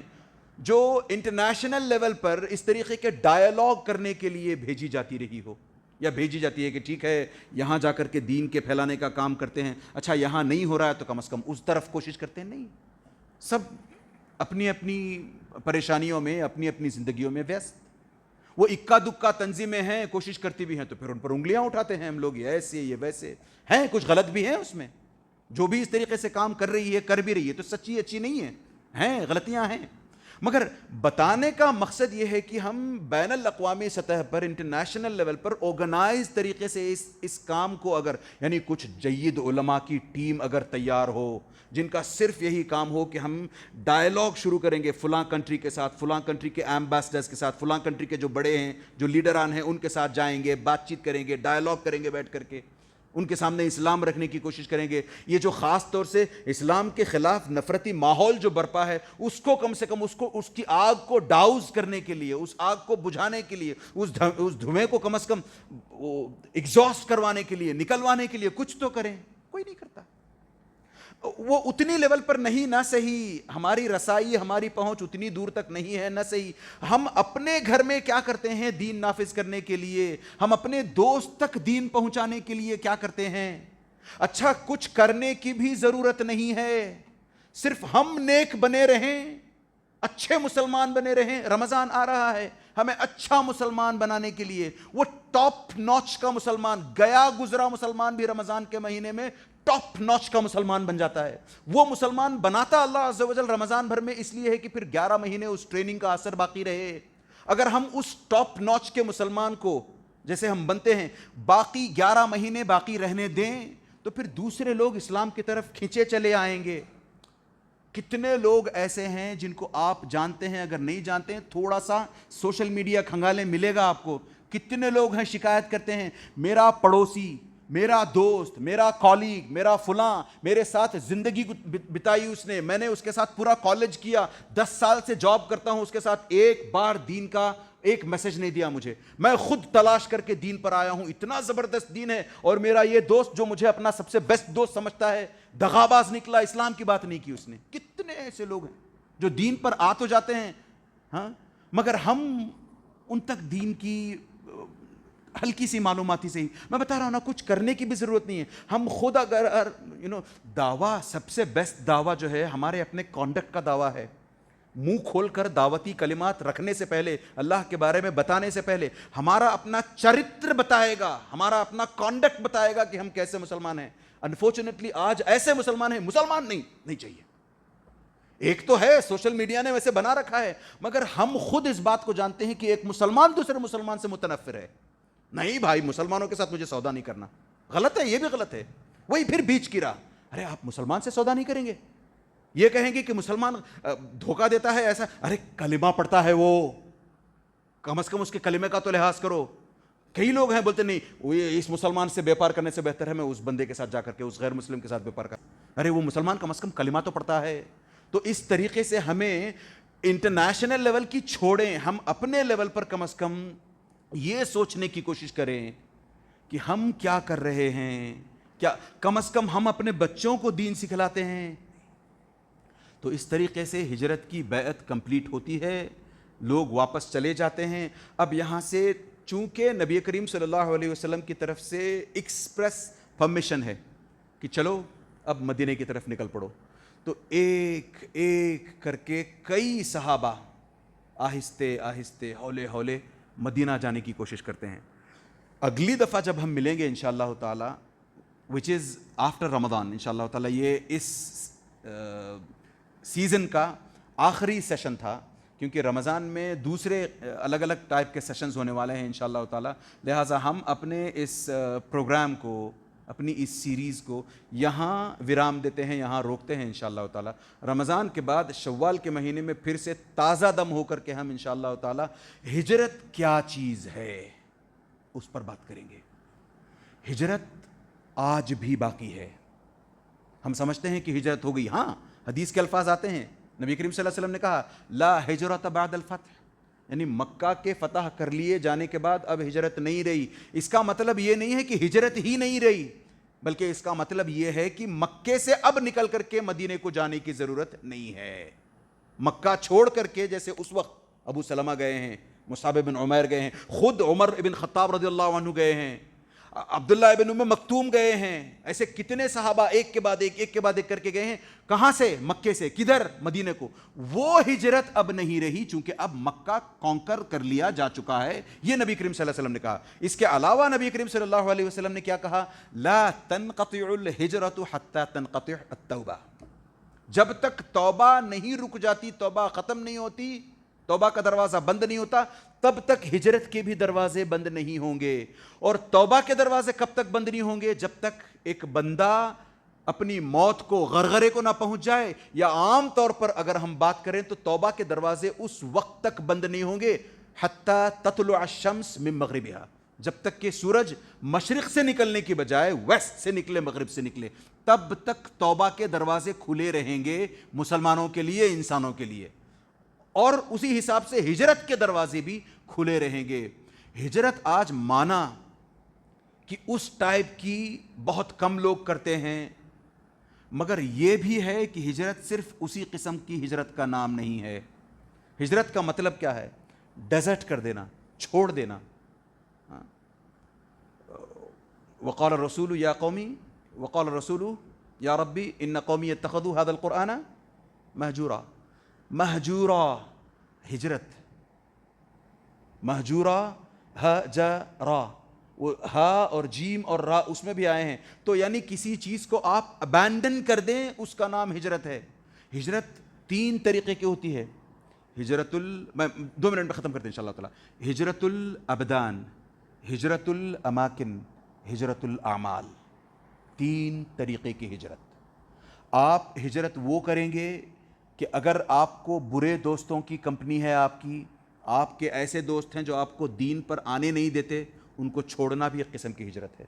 جو انٹرنیشنل لیول پر اس طریقے کے ڈائیلاگ کرنے کے لیے بھیجی جاتی رہی ہو, یا بھیجی جاتی ہے کہ ٹھیک ہے یہاں جا کر کے دین کے پھیلانے کا کام کرتے ہیں, اچھا یہاں نہیں ہو رہا ہے تو کم از کم اس طرف کوشش کرتے ہیں. نہیں, سب اپنی اپنی پریشانیوں میں, اپنی اپنی زندگیوں میں ویست. وہ اکا دکا تنظیمیں ہیں, کوشش کرتی بھی ہیں تو پھر ان پر انگلیاں اٹھاتے ہیں ہم لوگ, یہ ایسے یہ ویسے ہیں, کچھ غلط بھی ہیں اس میں. جو بھی اس طریقے سے کام کر رہی ہے, کر بھی رہی ہے, تو سچی اچھی نہیں ہے, ہیں غلطیاں ہیں. مگر بتانے کا مقصد یہ ہے کہ ہم بین الاقوامی سطح پر, انٹرنیشنل لیول پر آرگنائز طریقے سے اس کام کو, اگر یعنی کچھ جید علماء کی ٹیم اگر تیار ہو جن کا صرف یہی کام ہو کہ ہم ڈائیلاگ شروع کریں گے فلاں کنٹری کے ساتھ, فلاں کنٹری کے ایمبیسڈرز کے ساتھ, فلاں کنٹری کے جو بڑے ہیں, جو لیڈران ہیں, ان کے ساتھ جائیں گے, بات چیت کریں گے, ڈائیلاگ کریں گے, بیٹھ کر کے ان کے سامنے اسلام رکھنے کی کوشش کریں گے. یہ جو خاص طور سے اسلام کے خلاف نفرتی ماحول جو برپا ہے, اس کو کم سے کم اس کی آگ کو ڈاؤز کرنے کے لیے, اس آگ کو بجھانے کے لیے, اس دھوئیں کو کم از کم ایگزاسٹ کروانے کے لیے, نکلوانے کے لیے کچھ تو کریں. کوئی نہیں کرتا. وہ اتنی لیول پر نہیں, نہ صحیح ہماری رسائی, ہماری پہنچ اتنی دور تک نہیں ہے, نہ صحیح ہم اپنے گھر میں کیا کرتے ہیں دین نافذ کرنے کے لیے, ہم اپنے دوست تک دین پہنچانے کے لیے کیا کرتے ہیں. اچھا, کچھ کرنے کی بھی ضرورت نہیں ہے, صرف ہم نیک بنے رہیں, اچھے مسلمان بنے رہیں. رمضان آ رہا ہے, ہمیں اچھا مسلمان بنانے کے لیے, وہ ٹاپ نوچ کا مسلمان, گیا گزرا مسلمان بھی رمضان کے مہینے میں ٹاپ نوچ کا مسلمان بن جاتا ہے. وہ مسلمان بناتا اللہ عز و جل رمضان بھر میں اس لیے ہے کہ پھر 11 مہینے اس ٹریننگ کا اثر باقی رہے. اگر ہم اس ٹاپ نوچ کے مسلمان کو جیسے ہم بنتے ہیں، باقی 11 مہینے باقی رہنے دیں تو پھر دوسرے لوگ اسلام کی طرف کھینچے چلے آئیں گے۔ کتنے لوگ ایسے ہیں جن کو آپ جانتے ہیں، اگر نہیں جانتے ہیں تھوڑا سا سوشل میڈیا کھنگالیں ملے گا آپ کو، کتنے لوگ ہیں شکایت کرتے ہیں، میرا پڑوسی، میرا دوست، میرا کالیگ، میرا فلاں، میرے ساتھ زندگی بتائی اس نے، میں نے اس کے ساتھ پورا کالج کیا، 10 سال سے جاب کرتا ہوں اس کے ساتھ، ایک بار دین کا ایک میسج نہیں دیا مجھے، میں خود تلاش کر کے دین پر آیا ہوں، اتنا زبردست دین ہے، اور میرا یہ دوست جو مجھے اپنا سب سے بیسٹ دوست سمجھتا ہے دغاباز نکلا، اسلام کی بات نہیں کی اس نے۔ کتنے ایسے لوگ ہیں جو دین پر آ تو جاتے ہیں ہاں، مگر ہم ان تک دین کی ہلکی سی معلوماتی سے ہی، میں بتا رہا ہوں نا، کچھ کرنے کی بھی ضرورت نہیں ہے۔ ہم خود اگر دعویٰ، سب سے بیسٹ دعویٰ جو ہے ہمارے اپنے کانڈکٹ کا دعویٰ ہے۔ منہ کھول کر دعوتی کلمات رکھنے سے پہلے، اللہ کے بارے میں بتانے سے پہلے ہمارا اپنا چرتر بتائے گا، ہمارا اپنا کانڈکٹ بتائے گا کہ ہم کیسے مسلمان ہیں۔ انفارچونیٹلی آج ایسے مسلمان ہیں، مسلمان نہیں چاہیے۔ ایک تو ہے سوشل میڈیا نے ویسے بنا رکھا ہے، مگر ہم خود اس بات کو جانتے ہیں کہ ایک مسلمان دوسرے مسلمان سے متنفر ہے۔ نہیں بھائی، مسلمانوں کے ساتھ مجھے سودا نہیں کرنا، غلط ہے، یہ بھی غلط ہے۔ وہی پھر بیچ کی راہ، ارے آپ مسلمان سے سودا نہیں کریں گے، یہ کہیں گے کہ مسلمان دھوکہ دیتا ہے ایسا، ارے کلمہ پڑھتا ہے وہ، کم از کم اس کے کلمے کا تو لحاظ کرو۔ کئی لوگ ہیں بولتے نہیں، اس مسلمان سے بیپار کرنے سے بہتر ہے میں اس بندے کے ساتھ جا کر کے اس غیر مسلم کے ساتھ بیپار کر، ارے وہ مسلمان کم از کم کلمہ تو پڑھتا ہے۔ تو اس طریقے سے ہمیں انٹرنیشنل لیول کی چھوڑیں، ہم اپنے لیول پر کم از کم یہ سوچنے کی کوشش کریں کہ ہم کیا کر رہے ہیں، کیا کم از کم ہم اپنے بچوں کو دین سکھلاتے ہیں۔ تو اس طریقے سے ہجرت کی بیعت کمپلیٹ ہوتی ہے، لوگ واپس چلے جاتے ہیں۔ اب یہاں سے چونکہ نبی کریم صلی اللہ علیہ وسلم کی طرف سے ایکسپریس پرمیشن ہے کہ چلو اب مدینے کی طرف نکل پڑو، تو ایک ایک کر کے کئی صحابہ آہستے آہستے ہولے ہولے مدینہ جانے کی کوشش کرتے ہیں۔ اگلی دفعہ جب ہم ملیں گے انشاءاللہ تعالی، وچ از آفٹر رمضان انشاءاللہ تعالی، یہ اس سیزن کا آخری سیشن تھا، کیونکہ رمضان میں دوسرے الگ الگ ٹائپ کے سیشنز ہونے والے ہیں انشاءاللہ تعالی، لہٰذا ہم اپنے اس پروگرام کو، اپنی اس سیریز کو یہاں ویرام دیتے ہیں، یہاں روکتے ہیں انشاءاللہ تعالی۔ رمضان کے بعد شوال کے مہینے میں پھر سے تازہ دم ہو کر کے ہم انشاءاللہ تعالی ہجرت کیا چیز ہے اس پر بات کریں گے۔ ہجرت آج بھی باقی ہے۔ ہم سمجھتے ہیں کہ ہجرت ہو گئی، ہاں حدیث کے الفاظ آتے ہیں، نبی کریم صلی اللہ علیہ وسلم نے کہا لا ہجرت بعد الفتح، یعنی مکہ کے فتح کر لیے جانے کے بعد اب ہجرت نہیں رہی۔ اس کا مطلب یہ نہیں ہے کہ ہجرت ہی نہیں رہی، بلکہ اس کا مطلب یہ ہے کہ مکے سے اب نکل کر کے مدینے کو جانے کی ضرورت نہیں ہے۔ مکہ چھوڑ کر کے، جیسے اس وقت ابو سلمہ گئے ہیں، مصعب بن عمیر گئے ہیں، خود عمر بن خطاب رضی اللہ عنہ گئے ہیں، عبداللہ ابن ام مکتوم گئے ہیں، ایسے کتنے صحابہ ایک کے بعد ایک کر کے گئے ہیں۔ کہاں سے؟ مکے سے۔ کدھر؟ مدینے کو۔ وہ ہجرت اب نہیں رہی، چونکہ اب مکہ کانکر کر لیا جا چکا ہے، یہ نبی کریم صلی اللہ علیہ وسلم نے کہا۔ اس کے علاوہ نبی کریم صلی اللہ علیہ وسلم نے کیا کہا؟ لا تنقطع الہجرت حتی تنقطع التوبہ، جب تک توبہ نہیں رک جاتی، توبہ ختم نہیں ہوتی، توبہ کا دروازہ بند نہیں ہوتا، تب تک ہجرت کے بھی دروازے بند نہیں ہوں گے۔ اور توبہ کے دروازے کب تک بند نہیں ہوں گے؟ جب تک ایک بندہ اپنی موت کو، غرغرے کو نہ پہنچ جائے، یا عام طور پر اگر ہم بات کریں تو توبہ کے دروازے اس وقت تک بند نہیں ہوں گے حتی تطلع الشمس من مغربها، جب تک کہ سورج مشرق سے نکلنے کی بجائے ویسٹ سے نکلے، مغرب سے نکلے، تب تک توبہ کے دروازے کھلے رہیں گے مسلمانوں کے لیے، انسانوں کے لیے، اور اسی حساب سے ہجرت کے دروازے بھی کھلے رہیں گے۔ ہجرت آج مانا کہ اس ٹائپ کی بہت کم لوگ کرتے ہیں، مگر یہ بھی ہے کہ ہجرت صرف اسی قسم کی ہجرت کا نام نہیں ہے۔ ہجرت کا مطلب کیا ہے؟ ڈیزرٹ کر دینا، چھوڑ دینا۔ وقال الرسول یا قومی، وقال الرسول یا ربی ان قومی اتخذوا هذا القرآن مہجورا۔ مہجورا ہجرت، مہجورا ہجرا، وہ ہا اور جیم اور را اس میں بھی آئے ہیں، تو یعنی کسی چیز کو آپ ابینڈن کر دیں، اس کا نام ہجرت ہے۔ ہجرت 3 طریقے کی ہوتی ہے۔ ہجرت میں 2 منٹ میں ختم کرتے ہیں انشاءاللہ تعالی۔ ہجرت الابدان، ہجرت الاماکن، ہجرت الاعمال، 3 طریقے کی ہجرت. آپ ہجرت وہ کریں گے کہ اگر آپ کو برے دوستوں کی کمپنی ہے، آپ کے ایسے دوست ہیں جو آپ کو دین پر آنے نہیں دیتے، ان کو چھوڑنا بھی ایک قسم کی ہجرت ہے.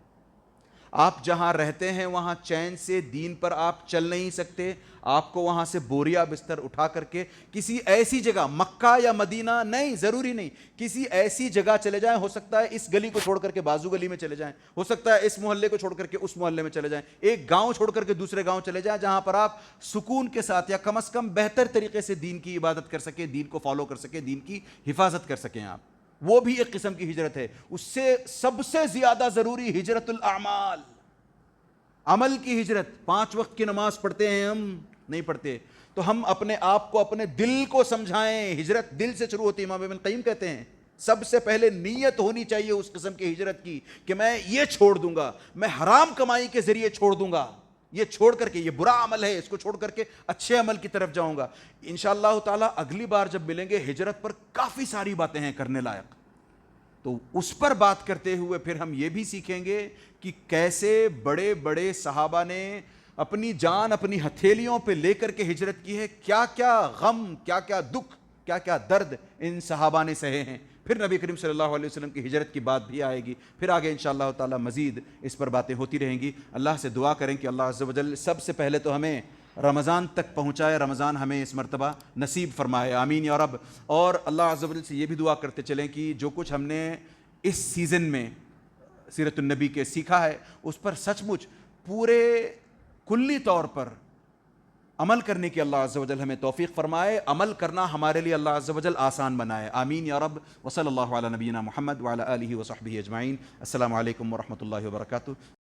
آپ جہاں رہتے ہیں وہاں چین سے دین پر آپ چل نہیں سکتے، آپ کو وہاں سے بوریا بستر اٹھا کر کے کسی ایسی جگہ، مکہ یا مدینہ نہیں، ضروری نہیں، کسی ایسی جگہ چلے جائیں. ہو سکتا ہے اس گلی کو چھوڑ کر کے بازو گلی میں چلے جائیں، ہو سکتا ہے اس محلے کو چھوڑ کر کے اس محلے میں چلے جائیں، ایک گاؤں چھوڑ کر کے دوسرے گاؤں چلے جائیں، جہاں پر آپ سکون کے ساتھ یا کم از کم بہتر طریقے سے دین کی عبادت کر سکیں، دین کو فالو کر سکیں، دین کی حفاظت کر سکیں آپ. وہ بھی ایک قسم کی ہجرت ہے. اس سے سب سے زیادہ ضروری ہجرت الاعمال، عمل کی ہجرت. 5 وقت کی نماز پڑھتے ہیں ہم؟ نہیں پڑھتے. تو ہم اپنے آپ کو، اپنے دل کو سمجھائیں. ہجرت دل سے شروع ہوتی ہے. امام ابن قیم کہتے ہیں سب سے پہلے نیت ہونی چاہیے اس قسم کی ہجرت کی کہ میں یہ چھوڑ دوں گا، میں حرام کمائی کے ذریعے چھوڑ دوں گا، یہ چھوڑ کر کے، یہ برا عمل ہے، اس کو چھوڑ کر کے اچھے عمل کی طرف جاؤں گا. انشاءاللہ تعالی اگلی بار جب ملیں گے ہجرت پر کافی ساری باتیں ہیں کرنے لائق، تو اس پر بات کرتے ہوئے پھر ہم یہ بھی سیکھیں گے کہ کیسے بڑے بڑے صحابہ نے اپنی جان اپنی ہتھیلیوں پہ لے کر کے ہجرت کی ہے، کیا کیا غم، کیا کیا دکھ، کیا کیا درد ان صحابہ نے سہے ہیں. پھر نبی کریم صلی اللہ علیہ وسلم کی ہجرت کی بات بھی آئے گی. پھر آگے انشاءاللہ تعالی مزید اس پر باتیں ہوتی رہیں گی. اللہ سے دعا کریں کہ اللہ عز و جل سب سے پہلے تو ہمیں رمضان تک پہنچائے، رمضان ہمیں اس مرتبہ نصیب فرمائے، آمین یا رب. اور اللہ عز و جل سے یہ بھی دعا کرتے چلیں کہ جو کچھ ہم نے اس سیزن میں سیرت النبی کے سیکھا ہے اس پر سچ مچ پورے کلی طور پر عمل کرنے کی اللہ عز و جل ہمیں توفیق فرمائے، عمل کرنا ہمارے لیے اللہ عز و جل آسان بنائے، آمین یا رب. وصلی اللہ علی نبینا محمد وعلی آلہ وصحبہ اجمعین. السلام علیکم ورحمۃ اللہ وبرکاتہ.